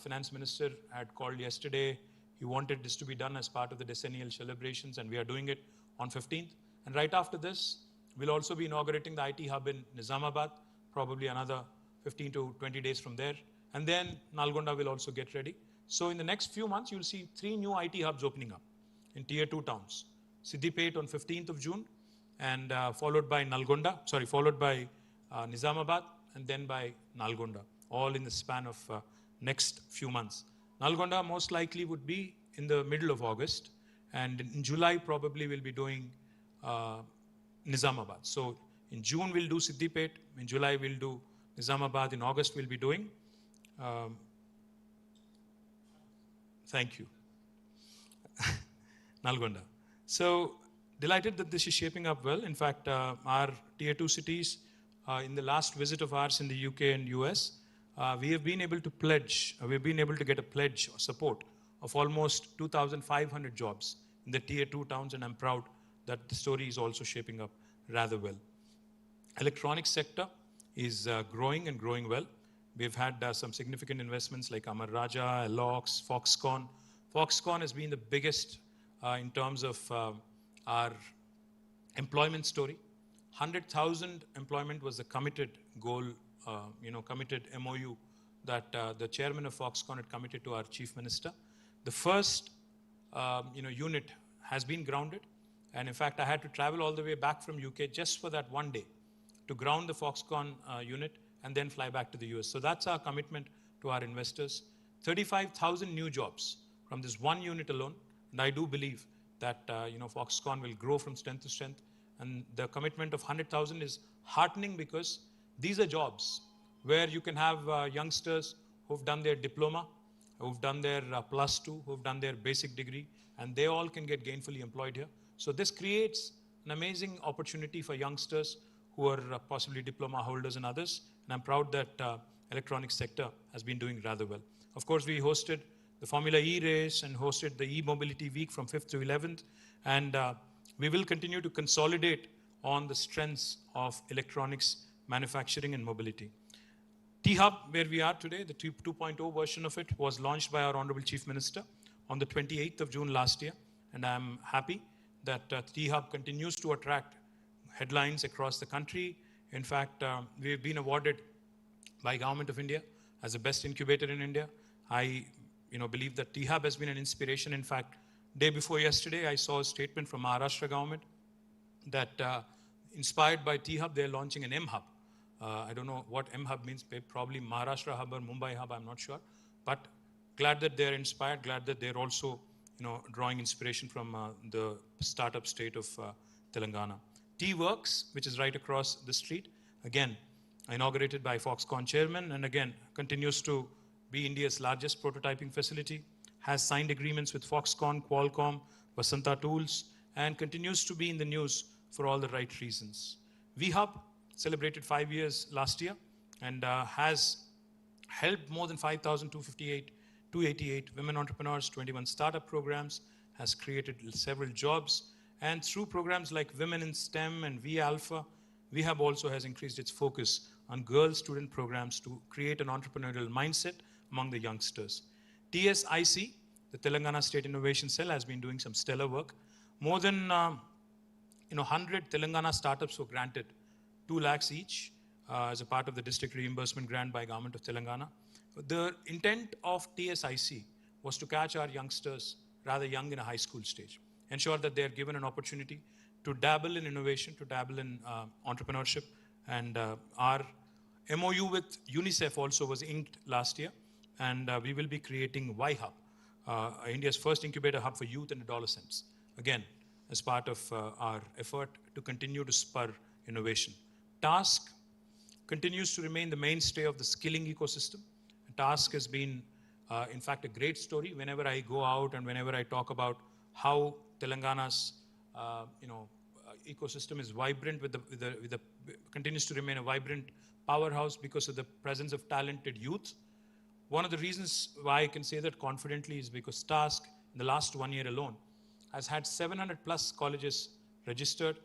Finance Minister had called yesterday. He wanted this to be done as part of the decennial celebrations, and we are doing it on 15th. And right after this, we'll also be inaugurating the IT hub in Nizamabad, probably another 15 to 20 days from there. And then Nalgonda will also get ready. So in the next few months, you'll see 3 new IT hubs opening up in tier 2 towns. Siddipet on 15th of June, and followed by Nizamabad, and then by Nalgonda, all in the span of next few months. Nalgonda most likely would be in the middle of August, And in July, probably we'll be doing Nizamabad. So in June, we'll do Siddipet. In July, we'll do Nizamabad. In August, we'll be doing, thank you, Nalgonda. So delighted that this is shaping up well. In fact, our tier 2 cities, in the last visit of ours in the UK and US, we have been able to pledge, we've been able to get a pledge or support of almost 2,500 jobs in the tier 2 towns, and I'm proud that the story is also shaping up rather well. Electronics sector is growing and growing well. We've had some significant investments like Amar Raja, Alox, Foxconn. Foxconn has been the biggest in terms of our employment story. 100,000 employment was the committed goal, committed MOU that the chairman of Foxconn had committed to our chief minister. The first, unit has been grounded. And in fact, I had to travel all the way back from UK just for that one day to ground the Foxconn unit and then fly back to the US. So that's our commitment to our investors. 35,000 new jobs from this one unit alone. And I do believe that Foxconn will grow from strength to strength. And the commitment of 100,000 is heartening because these are jobs where you can have youngsters who've done their diploma, who've done their +2, who've done their basic degree, and they all can get gainfully employed here. So this creates an amazing opportunity for youngsters who are possibly diploma holders and others. And I'm proud that electronics sector has been doing rather well. Of course, we hosted the Formula E race and hosted the E-Mobility Week from 5th to 11th. And we will continue to consolidate on the strengths of electronics manufacturing and mobility. T-Hub, where we are today, the 2.0 version of it was launched by our Honorable Chief Minister on the 28th of June last year. And I'm happy that T-Hub continues to attract headlines across the country. In fact, we've been awarded by Government of India as the best incubator in India. I believe that T-Hub has been an inspiration. In fact, day before yesterday, I saw a statement from Maharashtra government that inspired by T-Hub, they're launching an M-Hub. I don't know what M-Hub means, probably Maharashtra Hub or Mumbai Hub, I'm not sure. But glad that they're inspired, glad that they're also drawing inspiration from the startup state of Telangana. T-Works, which is right across the street, again, inaugurated by Foxconn chairman, and again, continues to be India's largest prototyping facility, has signed agreements with Foxconn, Qualcomm, Vasanta Tools, and continues to be in the news for all the right reasons. VHub celebrated 5 years last year and has helped more than 5,288 women entrepreneurs, 21 startup programs, has created several jobs, and through programs like Women in STEM and V-Alpha, VHub also has increased its focus on girl student programs to create an entrepreneurial mindset among the youngsters. TSIC, the Telangana State Innovation Cell, has been doing some stellar work. More than 100 Telangana startups were granted 2 lakhs each as a part of the district reimbursement grant by Government of Telangana. The intent of TSIC was to catch our youngsters rather young in a high school stage, ensure that they are given an opportunity to dabble in innovation, to dabble in entrepreneurship. And our MOU with UNICEF also was inked last year, and we will be creating Y-Hub, India's first incubator hub for youth and adolescents, again, as part of our effort to continue to spur innovation. Task continues to remain the mainstay of the skilling ecosystem. Task has been, in fact, a great story. Whenever I go out and whenever I talk about how Telangana's, ecosystem is vibrant continues to remain a vibrant powerhouse because of the presence of talented youth. One of the reasons why I can say that confidently is because Task, in the last 1 year alone, has had 700 plus colleges registered,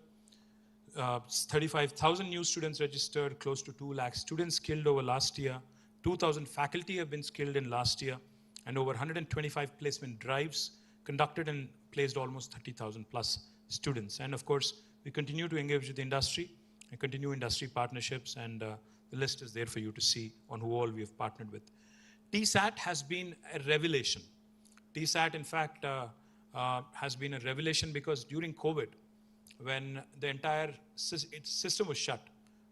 35,000 new students registered, close to 2 lakh students skilled over last year, 2,000 faculty have been skilled in last year, and over 125 placement drives conducted and placed almost 30,000 plus students. And of course, we continue to engage with the industry and continue industry partnerships, and the list is there for you to see on who all we have partnered with. TSAT has been a revelation. TSAT, in fact, has been a revelation because during COVID, when the entire system was shut,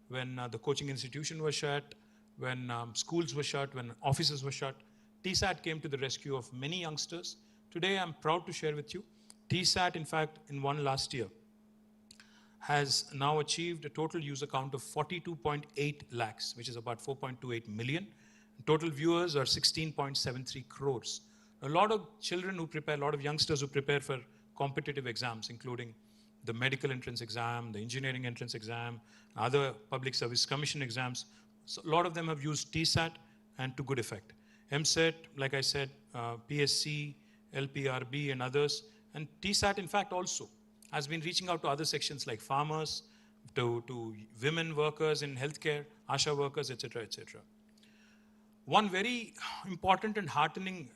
when the coaching institution was shut, when schools were shut, when offices were shut, TSAT came to the rescue of many youngsters. Today, I'm proud to share with you, TSAT, in fact, in one last year, has now achieved a total user count of 42.8 lakhs, which is about 4.28 million. Total viewers are 16.73 crores. A lot of children who prepare, a lot of youngsters who prepare for competitive exams, including the medical entrance exam, the engineering entrance exam, other public service commission exams. So a lot of them have used TSAT and to good effect. MSET, like I said, PSC, LPRB and others. And TSAT, in fact, also has been reaching out to other sections like farmers, to women workers in healthcare, ASHA workers, etc., etc. One very important and heartening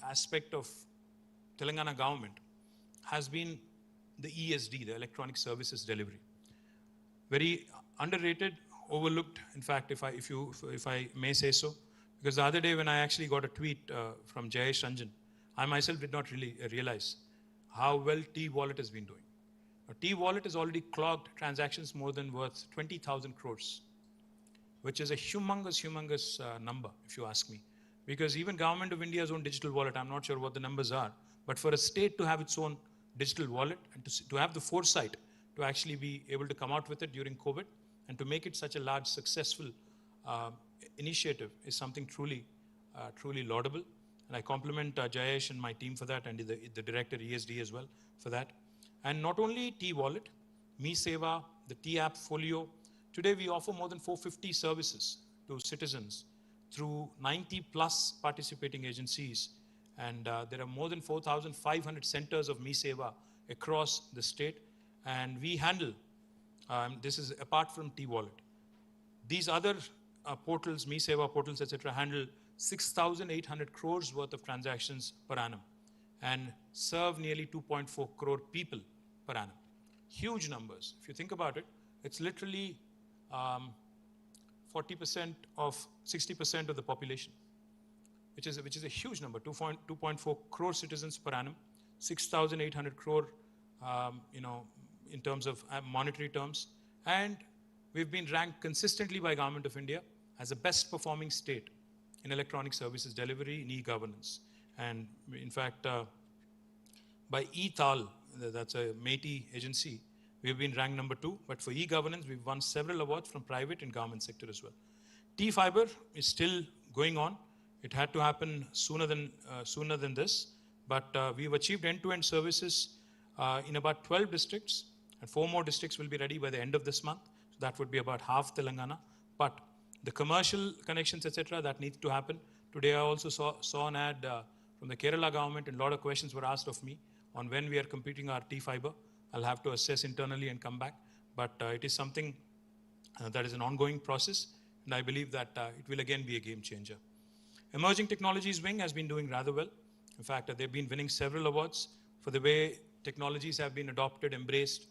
aspect of Telangana government has been the ESD, the Electronic Services Delivery. Very underrated, overlooked, in fact, if I may say so. Because the other day when I actually got a tweet from Jayesh Ranjan, I myself did not really realize how well T-Wallet has been doing. T-Wallet has already clocked transactions more than worth 20,000 crores, which is a humongous number, if you ask me. Because even Government of India's own digital wallet, I'm not sure what the numbers are, but for a state to have its own digital wallet and to have the foresight to actually be able to come out with it during COVID and to make it such a large, successful initiative is something truly laudable. And I compliment Jayesh and my team for that, and the director ESD as well for that. And not only T-Wallet, Me Seva, the T-App Folio. Today we offer more than 450 services to citizens through 90 plus participating agencies. And there are more than 4,500 centers of Me Seva across the state. And we handle, this is apart from T-Wallet. These other portals, Me Seva portals, etc., handle 6,800 crores worth of transactions per annum and serve nearly 2.4 crore people per annum. Huge numbers. If you think about it, it's literally 40% of 60% of the population, which is a huge number. 2.4 crore citizens per annum, 6,800 crore, in terms of monetary terms, and we've been ranked consistently by Government of India as the best performing state in electronic services delivery in e-governance. And in fact, by e-Tal, that's a Métis agency, we've been ranked number 2, but for e-governance, we've won several awards from private and government sector as well. T-Fiber is still going on. It had to happen sooner than this, but we've achieved end-to-end services in about 12 districts, and 4 more districts will be ready by the end of this month. So that would be about half Telangana. But the commercial connections, etc., that needs to happen. Today I also saw an ad from the Kerala government, and a lot of questions were asked of me on when we are completing our T-Fiber. I'll have to assess internally and come back. But it is something that is an ongoing process, and I believe that it will again be a game changer. Emerging Technologies Wing has been doing rather well. In fact, they've been winning several awards for the way technologies have been adopted, embraced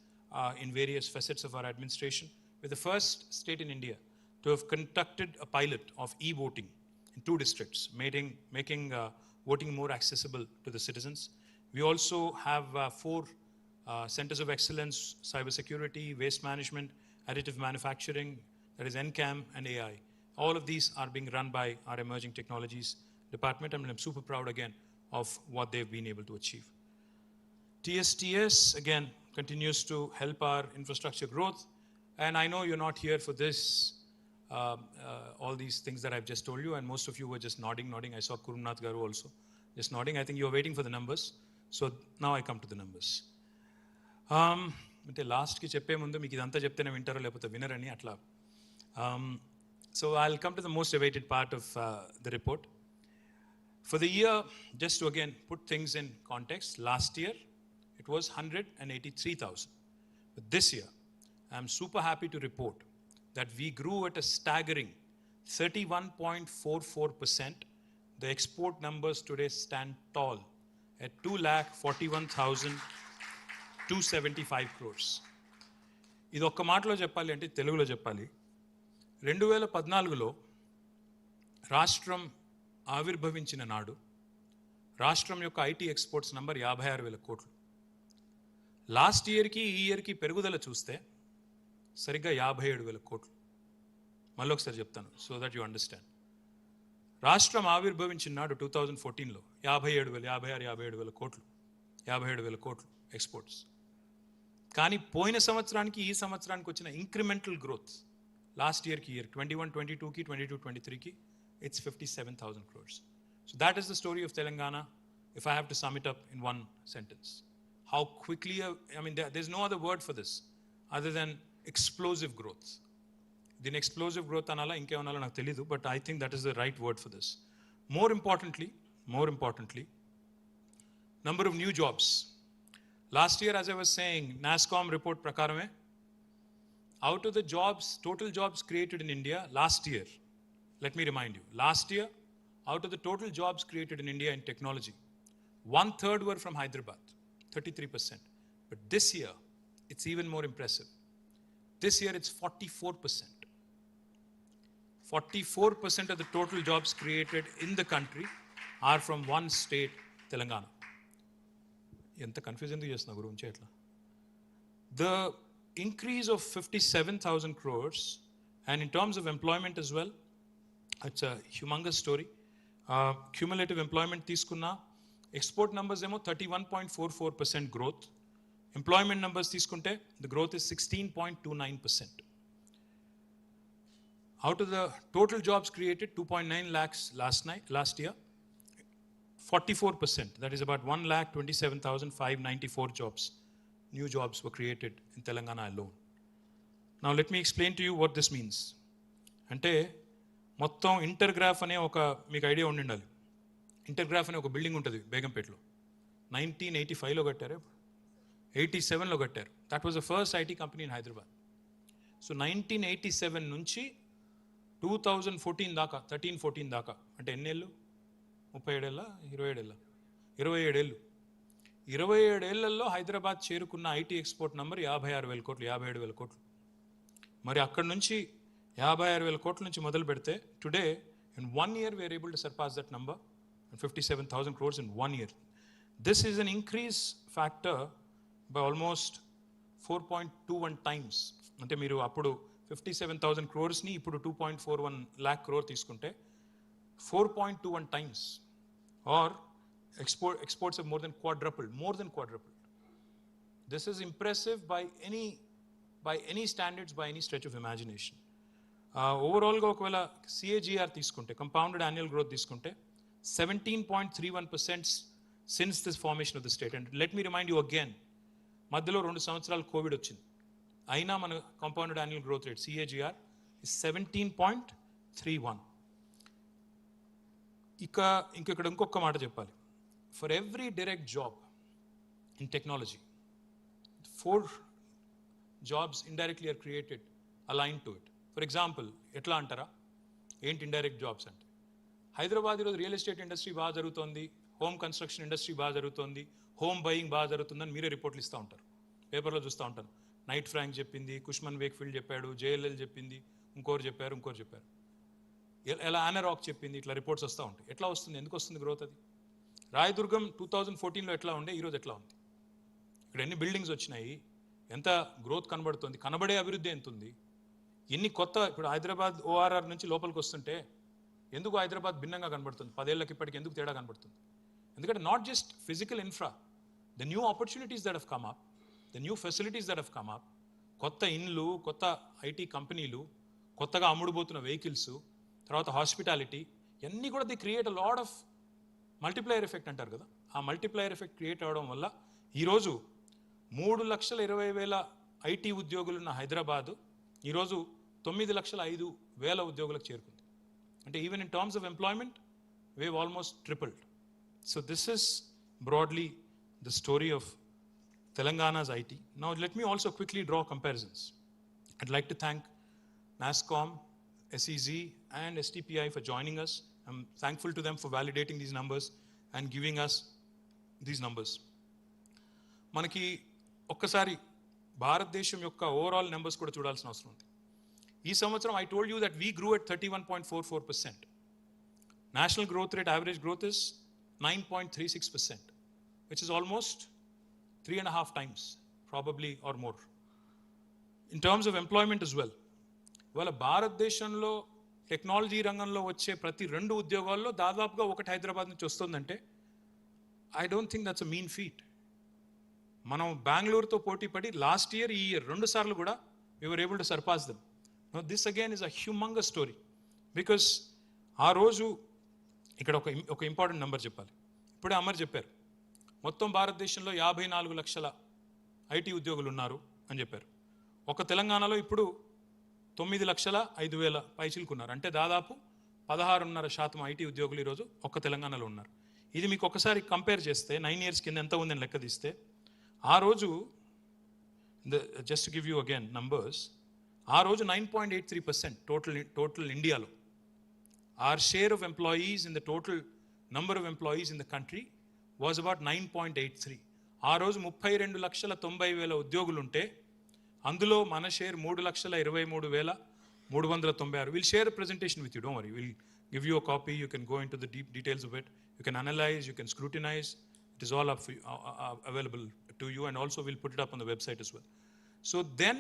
in various facets of our administration. We're the first state in India to have conducted a pilot of e-voting in 2 districts, making voting more accessible to the citizens. We also have 4 centers of excellence: cybersecurity, waste management, additive manufacturing, that is NCAM, and AI. All of these are being run by our Emerging Technologies Department, and I'm super proud again of what they've been able to achieve. TSTS, again, continues to help our infrastructure growth. And I know you're not here for this, all these things that I've just told you, and most of you were just nodding. I saw Kurumnath Garu also just nodding. I think you were waiting for the numbers. So now I come to the numbers. అంటే లాస్ట్కి చెప్పే ముందు మీకు ఇదంతా చెప్తేనే వింటారో లేకపోతే వినరని అట్లా. So I'll come to the most awaited part of the report. For the year, just to again put things in context, last year it was 183,000. But this year, I'm super happy to report that we grew at a staggering 31.44%. The export numbers today stand tall at 2,41,275 crores. ఇది ఒక్క మాటలో చెప్పాలి అంటే తెలుగులో చెప్పాలి. 2014లో రాష్ట్రం ఆవిర్భవించిన నాడు రాష్ట్రం యొక్క ఐటీ ఎక్స్పోర్ట్స్ నంబర్ 56,000 కోట్లు. లాస్ట్ ఇయర్కి ఈ ఇయర్కి పెరుగుదల చూస్తే సరిగ్గా 57,000 కోట్లు. మళ్ళీ ఒకసారి చెప్తాను సో దట్ యు అండర్స్టాండ్. రాష్ట్రం ఆవిర్భవించిన నాడు 2014లో 57,000 కోట్లు. 57,000 కోట్లు. ఎక్స్పోర్ట్స్. కానీ పోయిన సంవత్సరానికి ఈ సంవత్సరానికి వచ్చిన ఇంక్రిమెంటల్ గ్రోత్ లాస్ట్ ఇయర్కి 21-22కి 22-23కి it's 57,000 crores. So that is the story of Telangana if I have to sum it up in one sentence. How quickly, there's no other word for this other than explosive growth. Then explosive growth anala inke anala naku telidu, but I think that is the right word for this. More importantly, number of new jobs. Last year, as I was saying, NASSCOM report prakarame, out of the jobs, total jobs created in India last year, let me remind you, last year, out of the total jobs created in India in technology, 1/3 were from Hyderabad, 33%. But this year, it's even more impressive. This year, it's 44%. 44% of the total jobs created in the country are from one state, Telangana. ఎంత confuse ఎందుకు చేస్తున్నా గురించి ఎట్లా? The increase of 57,000 crores, and in terms of employment as well, it's a humongous story. Cumulative employment తీసుకున్నా, export numbers ఏమో 31.44% growth. Employment numbers తీసుకుంటే the growth is 16.29%. Out of the total jobs created, 2.9 lakhs last year, 44%, that is about 1,27,594 jobs, new jobs were created in Telangana alone. Now let me explain to you what this means. అంటే మొత్తం ఇంటర్గ్రాఫ్ అనే ఒక మీకు idea ఉండాలి. ఇంటర్గ్రాఫ్ అనే ఒక building ఉంటుంది బేగంపేటలో. 1985లో కట్టారు, 87లో కట్టారు. That was the first IT company in Hyderabad. So 1987 నుంచి 2014 దాకా, 13-14 దాకా, అంటే ఎన్నేళ్ళు? 37 ఏళ్ళ, 27 ఏళ్ళ? 27 ఏళ్ళు. 27 ఏళ్లలో హైదరాబాద్ చేరుకున్న ఐటీ ఎక్స్పోర్ట్ నెంబర్ 56,000 కోట్లు, 57,000 కోట్లు. మరి అక్కడ నుంచి 56,000 కోట్ల నుంచి మొదలు పెడితే today in 1 year we are able to surpass that number, 57,000 crores in 1 year. This is an increase factor by almost 4.21 times. అంటే మీరు అప్పుడు 57,000 crores-ని ఇప్పుడు 2.41 lakh crore తీసుకుంటే 4.21 times, or exports have more than quadrupled. This is impressive by any standards, by any stretch of imagination. ఓవరాల్గా ఒకవేళ CAGR తీసుకుంటే, compounded annual growth తీసుకుంటే 17.31% since this formation of the state. And let me remind you again, మధ్యలో 2 సంవత్సరాలు Covid వచ్చింది, అయినా మన compounded annual growth rate CAGR is 17.31. ఇక్కడ ఇంకొక మాట చెప్పాలి. For every direct job in technology, 4 jobs indirectly are created aligned to it. For example ఎట్లా అంటారా, ఏంటి ఇండైరెక్ట్ జాబ్స్ అంటే? హైదరాబాద్ ఈరోజు రియల్ ఎస్టేట్ ఇండస్ట్రీ బాగా జరుగుతోంది, హోమ్ కన్స్ట్రక్షన్ ఇండస్ట్రీ బాగా జరుగుతోంది, హోమ్ బయింగ్ బాగా జరుగుతుందని మీరే రిపోర్ట్లు ఇస్తూ ఉంటారు, పేపర్లో చూస్తూ ఉంటాను. నైట్ ఫ్రాంక్ చెప్పింది, కుష్మన్ వేక్ఫీల్డ్ చెప్పాడు, JLL చెప్పింది, ఇంకోరు చెప్పారు. ఎలా ఆనరాక్ చెప్పింది, ఇట్లా రిపోర్ట్స్ వస్తూ ఉంటాయి. ఎట్లా వస్తుంది, ఎందుకు వస్తుంది గ్రోత్? అది రాయదుర్గం 2014లో ఎట్లా ఉండే, ఈరోజు ఎట్లా ఉంది? ఇక్కడ ఎన్ని బిల్డింగ్స్ వచ్చినాయి, ఎంత గ్రోత్ కనబడుతుంది, కనబడే అభివృద్ధి ఎంత ఉంది, ఎన్ని కొత్త, ఇప్పుడు హైదరాబాద్ ORR నుంచి లోపలికి వస్తుంటే ఎందుకు హైదరాబాద్ భిన్నంగా కనబడుతుంది, 10 ఏళ్ళకి ఇప్పటికి ఎందుకు తేడా కనబడుతుంది? ఎందుకంటే not just physical infra, the new opportunities that have come up, the new facilities that have come up, కొత్త ఇండ్లు, కొత్త ఐటీ కంపెనీలు, కొత్తగా అమ్ముడుపోతున్న వెహికల్స్, తర్వాత హాస్పిటాలిటీ, ఇవన్నీ కూడా the create a lot of multiplier effect అంటారు కదా. ఆ మల్టిప్లయర్ ఎఫెక్ట్ క్రియేట్ అవ్వడం వల్ల ఈరోజు 3,20,000 ఐటీ ఉద్యోగులున్న హైదరాబాదు ఈరోజు 9,05,000 ఉద్యోగులకు చేరుకుంది. అంటే even in terms of employment we have almost tripled. So this is broadly the story of Telangana's IT. Now let me also quickly draw comparisons. I'd like to thank NASSCOM, SEZ and STPI for joining us. I'm thankful to them for validating these numbers and giving us these numbers. మనకి ఒక్కసారి భారతదేశం యొక్క overall numbers కూడా చూడాల్సిన అవసరం ఉంది. ఈ సంవత్సరం I told you that we grew at 31.44%. National growth rate, average growth is 9.36%, which is almost 3.5 times, probably or more. In terms of employment as well, వాళ్ళ భారతదేశంలో టెక్నాలజీ రంగంలో వచ్చే ప్రతి 2 ఉద్యోగాల్లో దాదాపుగా ఒకటి హైదరాబాద్ నుంచి వస్తుందంటే I don't think that's a mean feat. మనం బెంగళూరుతో పోటీ పడి లాస్ట్ ఇయర్ ఈ ఇయర్ 2 సార్లు కూడా we were able to surpass them. Now this again is a humongous story because ఆ రోజు ఇక్కడ ఒక ఇంపార్టెంట్ నెంబర్ చెప్పాలి. ఇప్పుడే అమర్ చెప్పారు, మొత్తం భారతదేశంలో 54 లక్షల ఐటీ ఉద్యోగులు ఉన్నారు అని చెప్పారు. ఒక తెలంగాణలో ఇప్పుడు 9,05,000 పైచిలుకున్నారు. అంటే దాదాపు 16.5% ఐటీ ఉద్యోగులు ఈరోజు ఒక్క తెలంగాణలో ఉన్నారు. ఇది మీకు ఒకసారి కంపేర్ చేస్తే 9 years కింద ఎంత ఉందని లెక్క తీస్తే ఆ రోజు just give you again numbers, ఆ రోజు 9.83% టోటల్ ఇండియాలో our share of employees in the total number of employees in the country was about 9.83. ఆ రోజు 32,90,000 ఉద్యోగులు ఉంటే అందులో మన share 3,23,396. We'll share a presentation with you, don't worry. We'll give you a copy. You can go into the deep details of it. You can analyze, you can scrutinize. It is all up for you, available to you, and also we'll put it up on the website as well. So then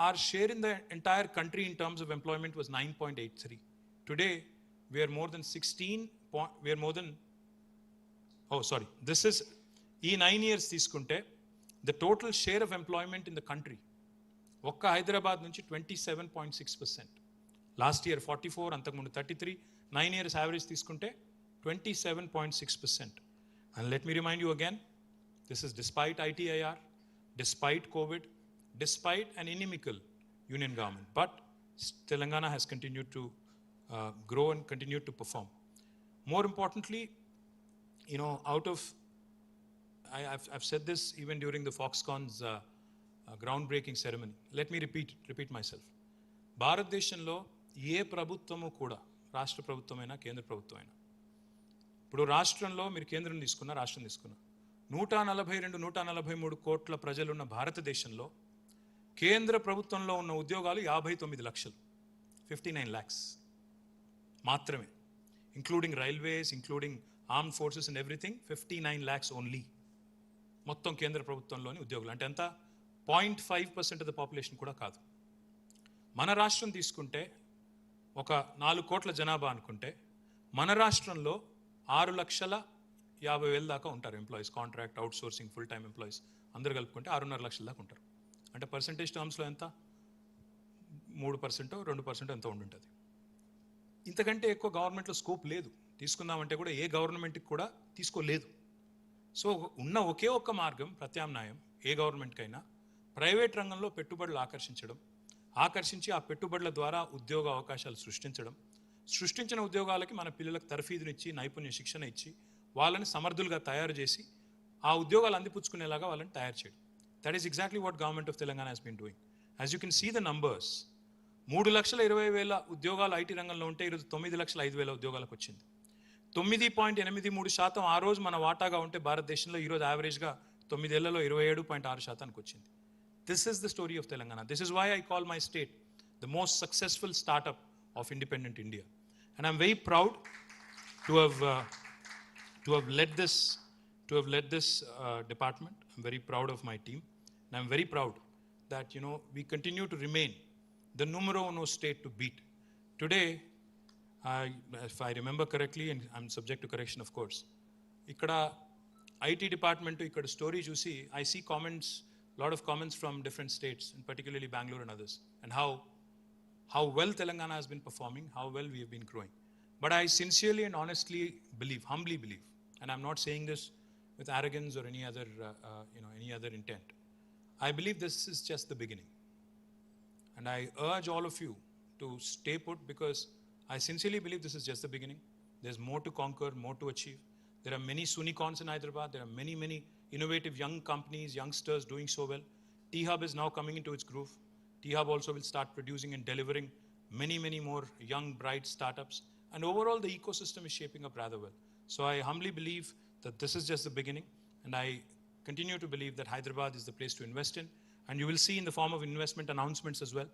our share in the entire country in terms of employment was 9.83. Today we are more than 16. We are more than, oh sorry, this is ఈ 9 years తీసుకుంటే the total share of employment in the country ఒక్క హైదరాబాద్ నుంచి 27.6%. Last year 44, అంతకుముందు 33. 9 years average తీసుకుంటే 27.6%. And let me remind you again, this is despite ITIR, despite COVID, despite an inimical union government. But Telangana has continued to grow and continued to perform. More importantly, you know, I've said this even during the Foxconn's groundbreaking ceremony. Let me repeat myself. భారతదేశంలో ఏ ప్రభుత్వము కూడా, రాష్ట్ర ప్రభుత్వమైనా కేంద్ర ప్రభుత్వమైనా, ఇప్పుడు రాష్ట్రంలో మీరు కేంద్రం తీసుకున్నా, రాష్ట్రం తీసుకున్నా, 142-143 కోట్ల ప్రజలున్న భారతదేశంలో కేంద్ర ప్రభుత్వంలో ఉన్న ఉద్యోగాలు 59 లక్షలు, 59 lakhs మాత్రమే, including railways, including armed forces and everything. 59 lakhs only మొత్తం కేంద్ర ప్రభుత్వంలోని ఉద్యోగులు. అంటే ఎంత? 0.5% ఆఫ్ ద పాపులేషన్ కూడా కాదు. మన రాష్ట్రం తీసుకుంటే ఒక 4 కోట్ల జనాభా అనుకుంటే మన రాష్ట్రంలో 6,50,000 దాకా ఉంటారు employees, contract, out sourcing, full time employees అందరు కలుపుకుంటే 6.5 లక్షల దాకా ఉంటారు. అంటే పర్సంటేజ్ టర్మ్స్లో ఎంత? 3%, 2% ఎంతో ఉండుంటుంది. ఇంతకంటే ఎక్కువ గవర్నమెంట్లో స్కోప్ లేదు. తీసుకుందామంటే కూడా ఏ గవర్నమెంట్కి కూడా తీసుకోలేదు. సో ఉన్న ఒకే ఒక్క మార్గం, ప్రత్యామ్నాయం ఏ గవర్నమెంట్కైనా, ప్రైవేట్ రంగంలో పెట్టుబడులు ఆకర్షించి ఆ పెట్టుబడుల ద్వారా ఉద్యోగ అవకాశాలు సృష్టించిన ఉద్యోగాలకి మన పిల్లలకు తర్ఫీదునిచ్చి, నైపుణ్య శిక్షణ ఇచ్చి, వాళ్ళని సమర్థులుగా తయారు చేసి ఆ ఉద్యోగాలు అందిపుచ్చుకునేలాగా వాళ్ళని తయారు చేయడం. That is exactly what government of Telangana has been doing. As you can see the numbers, 3,20,000 ఉద్యోగాలు ఐటీ రంగంలో ఉంటే ఈరోజు 9,05,000 ఉద్యోగాలకు వచ్చింది. 9.83% ఆ రోజు మన వాటాగా ఉంటే భారతదేశంలో ఈరోజు యావరేజ్గా 9 ఏళ్లలో 27.6% వచ్చింది. This is the story of Telangana. This is why I call my state the most successful startup of independent India. And I'm very proud to have led this department. I'm very proud of my team. And I'm very proud that, you know, we continue to remain the numero uno state to beat. Today, if I remember correctly, and I'm subject to correction of course, ikkada IT department ikkada story chusi I see comments, lot of comments from different states, and particularly Bangalore and others, and how well Telangana has been performing, how well we have been growing. But I sincerely and honestly believe, humbly believe, and I'm not saying this with arrogance or any other intent. I believe this is just the beginning, and I urge all of you to stay put, because I sincerely believe this is just the beginning. There's more to conquer, more to achieve. There are many Sunicons in Hyderabad. There are many innovative young companies, youngsters doing so well. T-Hub is now coming into its groove. T-Hub also will start producing and delivering many more young, bright startups. And overall, the ecosystem is shaping up rather well. So I humbly believe that this is just the beginning. And I continue to believe that Hyderabad is the place to invest in. And you will see in the form of investment announcements as well,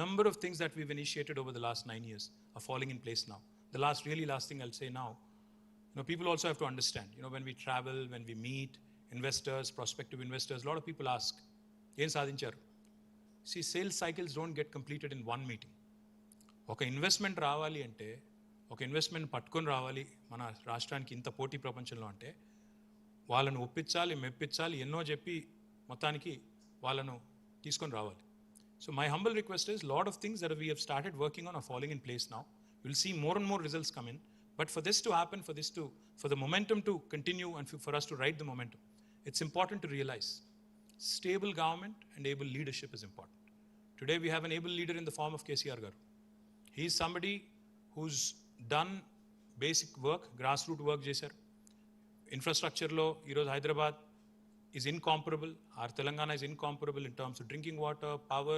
number of things that we've initiated over the last 9 years are falling in place now. The last thing I'll say now, you know, people also have to understand, you know, when we travel, when we meet investors, prospective investors, a lot of people ask, ఏం సాధించారు? See, sales cycles don't get completed in one meeting. ఒక investment రావాలి అంటే, ఒక investment పట్టుకొని రావాలి మన రాష్ట్రానికి ఇంత పోటీ ప్రపంచంలో అంటే, వాళ్ళని ఒప్పించాలి, మెప్పించాలి, ఎన్నో చెప్పి మొత్తానికి వాళ్ళను తీసుకొని రావాలి. So my humble request is, lot of things that we have started working on are falling in place now. You'll see more and more results come in. But for this to happen, for the momentum to continue and for us to ride the momentum, it's important to realize stable government and able leadership is important. Today we have an able leader in the form of KTR garu. He is somebody who's done basic work, grassroots work చేశారు. ఇన్ఫ్రాస్ట్రక్చర్లో ఈరోజు Hyderabad is incomparable. Our Telangana is incomparable in terms of drinking water, power,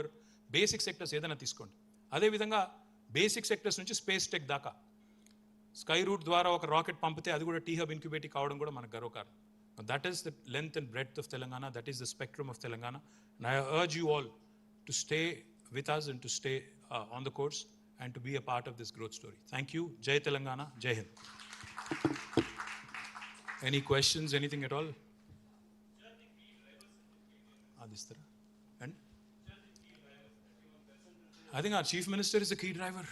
basic sectors ఏదైనా తీసుకోండి. అదేవిధంగా basic sectors నుంచి space tech దాకా sky route ద్వారా ఒక rocket పంపితే అది కూడా టీ హబ్ ఇంక్యుబేటివ్ కావడం కూడా మనకు గర్వకారణం. That is the length and breadth of Telangana. That is the spectrum of Telangana. And I urge you all to stay with us and to stay on the course and to be a part of this growth story. Thank you. Jai Telangana. Jai Hind. Any questions, anything at all? And I think our Chief Minister is the key driver.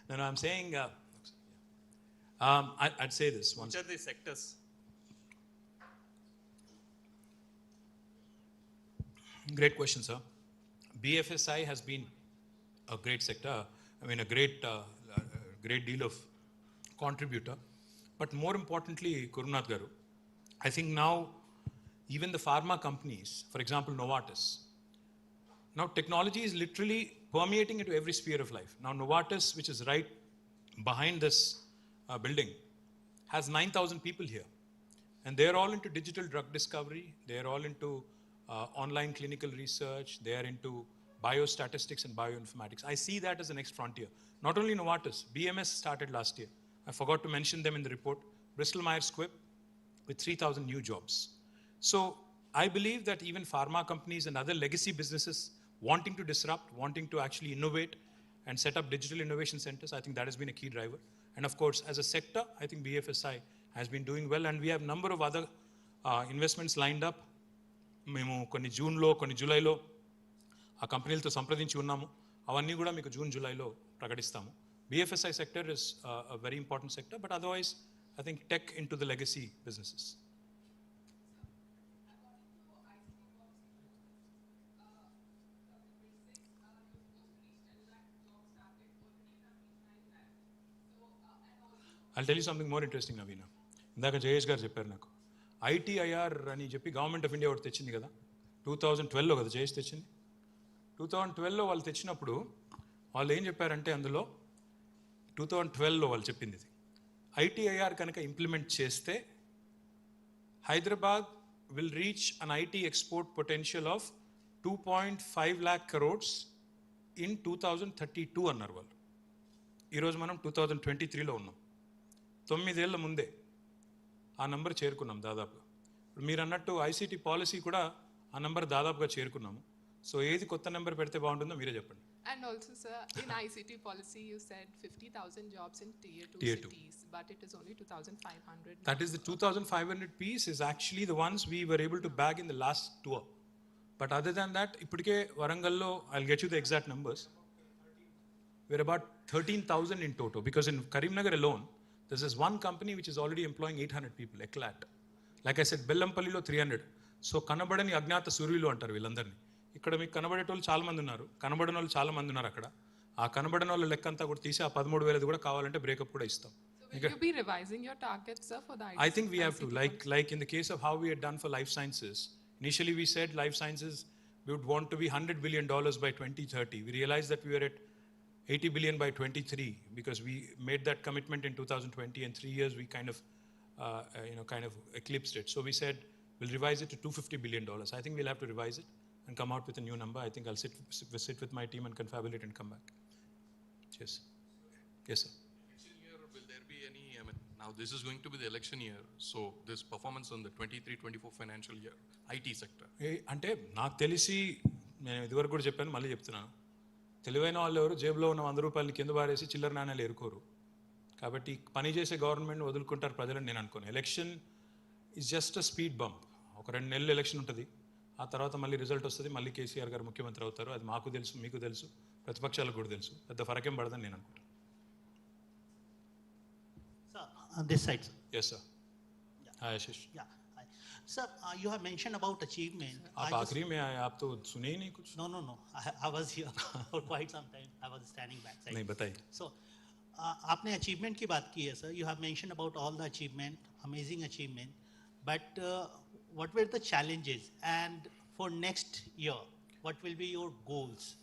No, I'm saying, I'd say this. Which are the sectors? Great question, sir. BFSI has been a great sector. I mean, a great deal of contributor. But more importantly, Kurunath Garu, I think now even the pharma companies, for example, Novartis, now technology is literally permeating into every sphere of life. Now Novartis, which is right behind this building, has 9,000 people here. And they're all into digital drug discovery. They're all into online clinical research. They're into biostatistics and bioinformatics. I see that as the next frontier. Not only Novartis, BMS started last year. I forgot to mention them in the report. Bristol Myers Squibb with 3,000 new jobs. So I believe that even pharma companies and other legacy businesses wanting to disrupt, wanting to actually innovate and set up digital innovation centers, I think that has been a key driver. And of course, as a sector, I think BFSI has been doing well, and we have a number of other investments lined up. మేము కొన్ని జూన్లో కొన్ని జూలైలో ఆ కంపెనీలతో సంప్రదించి ఉన్నాము. అవన్నీ కూడా మీకు జూన్ జూలైలో ప్రకటిస్తాము. BFSI sector is a very important sector, but otherwise, I think tech into the legacy businesses. I'll tell you something more interesting, Navina. ఇందాక జయేష్ గారు చెప్పారు నాకు ITIR అని చెప్పి గవర్నమెంట్ ఆఫ్ ఇండియా ఒకటి తెచ్చింది కదా, 2012లో కదా జయేష్ తెచ్చింది. 2012లో వాళ్ళు తెచ్చినప్పుడు వాళ్ళు ఏం చెప్పారంటే, అందులో 2012లో వాళ్ళు చెప్పింది ఇది, ITIR కనుక ఇంప్లిమెంట్ చేస్తే Hyderabad will reach an IT export potential of 2.5 lakh crores in 2032 అన్నారు వాళ్ళు. ఈరోజు మనం 2023లో ఉన్నాం. 9 ఏళ్ల ముందే ఆ నంబర్ చేరుకున్నాం దాదాపుగా. ఇప్పుడు మీరు అన్నట్టు ICT పాలసీ కూడా ఆ నంబర్ దాదాపుగా చేరుకున్నాము. సో ఏది కొత్త నెంబర్ పెడితే బాగుంటుందో మీరే చెప్పండి. And also, sir, in ICT policy, you said 50,000 jobs in tier 2 cities, but it is only 2,500. That is the 2,500 piece is actually the ones we were able to bag in the last tour. But other than that, ippudike Warangallo, I'll get you the exact numbers. We're about 13,000 in total, because in Karimnagar alone, there's this one company which is already employing 800 people, Eclat. Like I said, Bellampallilo 300. So కనబడని అజ్ఞాత సూర్యులు అంటారు వీళ్ళందరినీ. ఇక్కడ మీకు కనబడేటోళ్ళు చాలా మంది ఉన్నారు, కనబడని వాళ్ళు చాలా మంది ఉన్నారు అక్కడ. ఆ కనబడని వాళ్ళ లెక్క అంతా కూడా తీసి ఆ 13,000 కూడా కావాలంటే బ్రేకప్ కూడా ఇస్తాం. So will you be revising your targets, sir, for the ICT? I think we have to, like in the case of how we had done for life sciences. Initially we said life sciences we would want to be $100 billion by 2030. We realized that we were at 80 billion by 23 because we made that commitment in 2020, and 3 years we kind of eclipsed it. So we said we'll revise it to $250 billion. I think we'll have to revise it and come out with a new number. I think I'll sit with my team and confabulate and come back. Yes. Yes, sir. Election year, will there be any, now this is going to be the election year, so this performance on the 23-24 financial year, IT sector. అంటే నాకు తెలిసి నేను ఇదివరకు కూడా చెప్పాను, మళ్ళీ చెప్తున్నాను, తెలివైన వాళ్ళు ఎవరు జేబులో ఉన్న 100 రూపాయలు కింద పారేసి చిల్లర నాణ్యాలు ఎరుకోరు. కాబట్టి పనిచేసే గవర్నమెంట్ వదులుకుంటారు ప్రజలని నేను అనుకోను. Election is just a speed bump. ఒక 2 నెలలు ఎలక్షన్ ఉంటుంది, ఆ తర్వాత మళ్ళీ రిజల్ట్ వస్తుంది, మళ్ళీ కేసీఆర్ గారు ముఖ్యమంత్రి అవుతారు. అది మాకు తెలుసు, మీకు తెలుసు, ప్రతిపక్షాలకు కూడా తెలుసు. పెద్ద ఫరకేం పడదని నేను అనుకుంటాను. Sir, on this side, sir. Yes, sir. Hi, Ashish. Yeah. Hi. Sir, you have mentioned about achievement. आप आखिरी में आए, आप तो सुने ही नहीं कुछ. No. I was here for quite some time. I was standing backside. नहीं, बताइए. So, आपने achievement की बात की है, sir. You have mentioned about all the achievement, amazing achievement. But what were the challenges? And for next year, what will be your goals?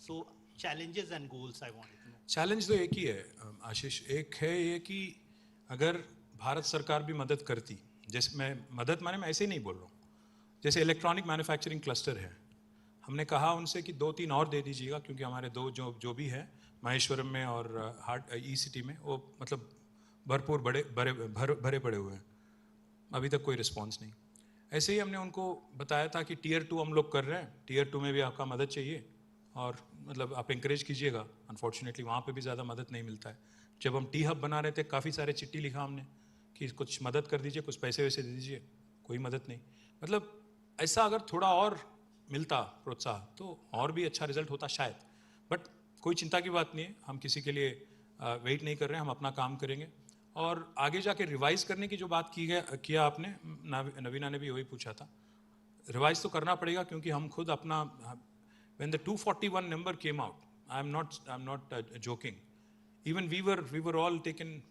So, challenges and goals I wanted to know. Challenge तो एक ही है आशीष. एक है ये कि अगर भारत सरकार भी मदद करती, जैसे मैं मदद माने मैं ऐसे ही नहीं बोल रहा हूँ, जैसे इलेक्ट्रॉनिक मैन्युफैक्चरिंग क्लस्टर है, हमने कहा उनसे कि 2-3 और दे दीजिएगा, क्योंकि हमारे 2 जो भी है महेश्वरम में और ई सिटी में, वो मतलब भरपूर भरे पड़े हुए हैं. अभी तक कोई रिस्पॉन्स नहीं. ऐसे ही हमने उनको बताया था कि टियर 2 हम लोग कर रहे हैं, टियर 2 में भी आपका मदद चाहिए और मतलब आप इंकरेज कीजिएगा. अनफॉर्चुनेटली वहाँ पे भी ज़्यादा मदद नहीं मिलता है. जब हम टी हब बना रहे थे, काफ़ी सारे चिट्ठी लिखा हमने कि कुछ मदद कर दीजिए, कुछ पैसे वैसे दे दीजिए, कोई मदद नहीं. मतलब ऐसा अगर थोड़ा और मिलता प्रोत्साहन तो और भी अच्छा रिजल्ट होता शायद. बट कोई चिंता की बात नहीं है, हम किसी के लिए वेट नहीं कर रहे हैं, हम अपना काम करेंगे. और आगे जाके रिवाइज करने की जो बात किया आपने, नवीना ने भी वही पूछा था. रिवाइज तो करना पड़ेगा, क्योंकि हम खुद अपना, when the 241 number came out, I'm not joking. Even we were all taken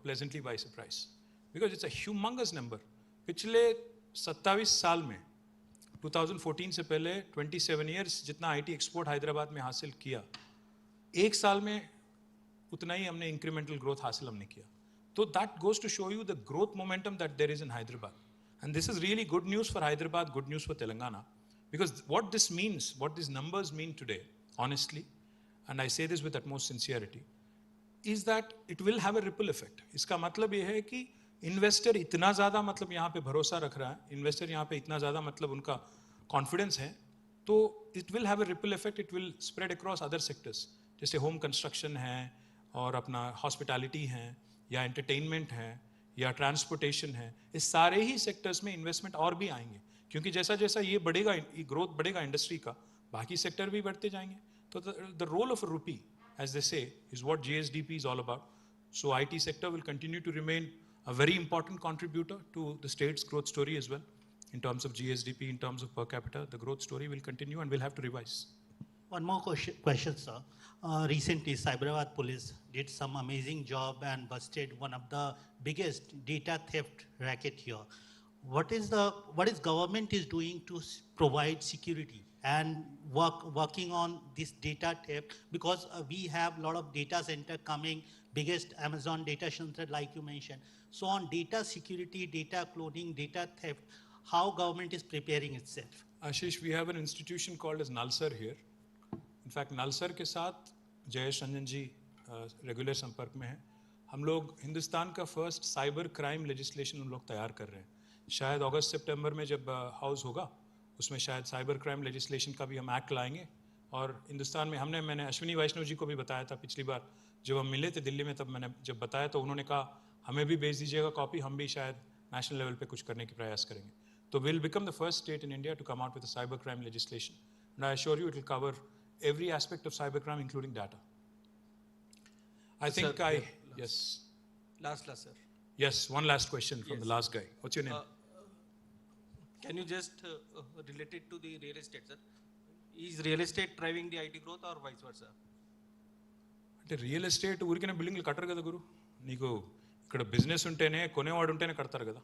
pleasantly by surprise, because it's a humongous number. पिछले 27 साल में 2014 से पहले 27 years जितना IT एक्सपोर्ट हैदराबाद में हासिल किया, एक साल में उतना ही हमने इंक्रीमेंटल ग्रोथ हासिल हमने किया. तो that goes to show you the growth momentum that there is in Hyderabad. And this is really good news for Hyderabad, good news for Telangana. Because what this means, what these numbers mean today, honestly, and I say this with utmost sincerity, is that it will have a ripple effect. इसका मतलब ये है कि investor इतना ज़्यादा मतलब यहाँ पे भरोसा रख रहा है, इन्वेस्टर यहाँ पे इतना ज़्यादा मतलब उनका कॉन्फिडेंस है, तो it will have a ripple effect, it will spread across other sectors. जैसे होम कंस्ट्रक्शन है और अपना हॉस्पिटैलिटी है या एंटरटेनमेंट है या ट्रांसपोर्टेशन है, इस सारे ही सेक्टर्स में इन्वेस्टमेंट और भी आएंगे. क्योंकि जैसा जैसा ये बढ़ेगा, ये ग्रोथ बढ़ेगा इंडस्ट्री का, बाकी सेक्टर भी बढ़ते जाएंगे. तो द रोल ऑफ अ रूपी, as they say, is what GSDP is all about. So IT sector will continue to remain a very important contributor to the state's growth story as well. In terms of GSDP, in terms of per capita, the growth story will continue and we'll have to revise. One more question, sir. Recently, Cyberabad police did some amazing job and busted one of the biggest data theft racket here. What is government is doing to provide security and working on this data theft? Because we have a lot of data center coming, biggest Amazon data center like you mentioned. So on data security, data cloning, data theft, how government is preparing itself? Ashish, we have an institution called as Nalsar here. In fact, Nalsar के साथ जयेश रंजन जी regular संपर्क में हैं. हम लोग हिंदुस्तान का first cyber crime legislation हम लोग तैयार कर रहे हैं. शायद अगस्त सितंबर में जब हाउस होगा, उसमें शायद साइबर क्राइम लेजिस्लेशन का भी हम एक्ट लाएंगे. और हिंदुस्तान में मैंने अश्विनी वैष्णव जी को भी बताया था पिछली बार जब हम मिले थे दिल्ली में, तब मैंने जब बताया तो उन्होंने कहा हमें भी भेज दीजिएगा कॉपी, हम भी शायद नेशनल लेवल पे कुछ करने की प्रयास करेंगे. तो will become the first state in India to come out with a cyber crime legislation. And I assure you it will cover every aspect of cybercrime, including data. I think sir, yes. Last, sir. Yes, one last question from the last guy. What's your name? Can you just relate it to the real estate, sir? Is real estate driving the IT growth or vice versa? అంటే real estate ఊరికైనా బిల్డింగ్లు కట్టరు కదా గురు. నీకు ఇక్కడ business ఉంటేనే కొనేవాడు ఉంటేనే కడతారు కదా.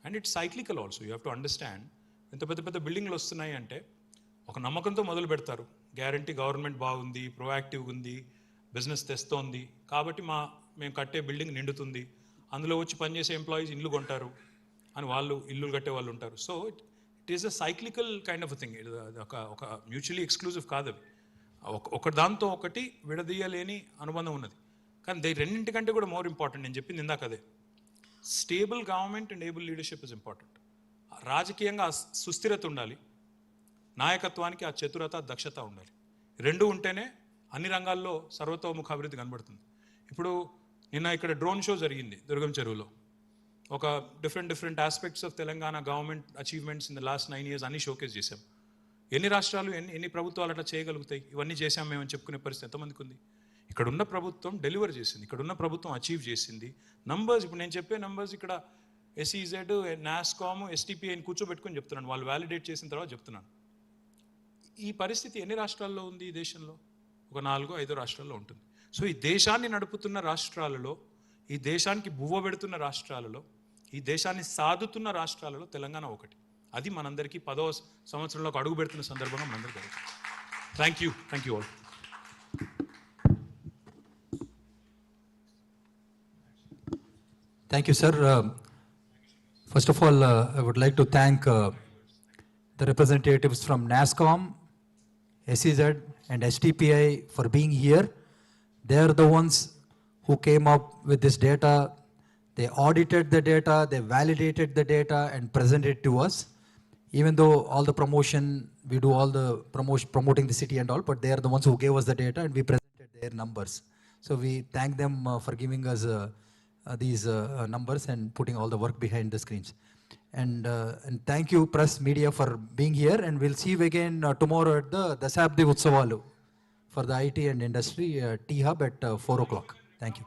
And it's cyclical also. You have to understand. ఎంత పెద్ద పెద్ద బిల్డింగ్లు వస్తున్నాయి అంటే ఒక నమ్మకంతో మొదలు పెడతారు. గ్యారంటీ గవర్నమెంట్ బాగుంది, ప్రోయాక్టివ్గా ఉంది, బిజినెస్ తెస్తోంది కాబట్టి మేము కట్టే బిల్డింగ్ నిండుతుంది, అందులో వచ్చి పనిచేసే ఎంప్లాయీస్ ఇల్లు కొంటారు అని వాళ్ళు ఇల్లు కట్టే వాళ్ళు ఉంటారు. So it is a cyclical kind of thing. ఒక మ్యూచువల్లీ ఎక్స్క్లూజివ్ కాదు అవి. ఒక దాంతో ఒకటి విడదీయలేని అనుబంధం ఉన్నది. కానీ రెండింటికంటే కూడా మోర్ ఇంపార్టెంట్, నేను చెప్పింది ఇందాక అదే, stable government and able leadership is important. రాజకీయంగా సుస్థిరత ఉండాలి, నాయకత్వానికి ఆ చతురత, దక్షత ఉండాలి. రెండు ఉంటేనే అన్ని రంగాల్లో సర్వతోముఖ అభివృద్ధి కనబడుతుంది. ఇప్పుడు నిన్న ఇక్కడ డ్రోన్ షో జరిగింది దుర్గం చెరువులో. ఒక different aspects of Telangana government achievements in the last 9 years అన్ని షోకేస్ చేశాం. ఎన్ని రాష్ట్రాలు ఎన్ని ప్రభుత్వాలు అట్లా చేయగలుగుతాయి? ఇవన్నీ చేశాం మేమని చెప్పుకునే పరిస్థితి ఎంతమందికి ఉంది? ఇక్కడున్న ప్రభుత్వం డెలివర్ చేసింది, ఇక్కడున్న ప్రభుత్వం అచీవ్ చేసింది. నంబర్స్, ఇప్పుడు నేను చెప్పే నంబర్స్ ఇక్కడ ఎస్ఈజెడ్, నాస్కామ్, ఎస్టీపీఐని కూర్చోబెట్టుకొని చెప్తున్నాను. వాళ్ళు వ్యాలిడేట్ చేసిన తర్వాత చెప్తున్నాను. ఈ పరిస్థితి ఎన్ని రాష్ట్రాల్లో ఉంది ఈ దేశంలో? ఒక 4-5 రాష్ట్రాల్లో ఉంటుంది. సో ఈ దేశాన్ని నడుపుతున్న రాష్ట్రాలలో, ఈ దేశానికి బువ్వ పెడుతున్న రాష్ట్రాలలో, ఈ దేశాన్ని సాదుతున్న రాష్ట్రాలలో తెలంగాణ ఒకటి. అది మనందరికీ 10వ సంవత్సరంలోకి అడుగు పెడుతున్న సందర్భంగా మనందరికీ జరుగుతుంది. Thank you all. Thank you, sir. First of all, I would like to thank the representatives from NASCOM, SEZ, and STPI for being here. They are the ones who came up with this data. They audited the data, they validated the data and presented it to us. Even though all the promotion, we do all the promoting the city and all, but they are the ones who gave us the data and we presented their numbers. So we thank them for giving us these numbers and putting all the work behind the screens. And thank you press media for being here, and we'll see you again tomorrow at the Dasabdi Utsavalu for the IT and industry T-Hub at 4 o'clock. Thank you.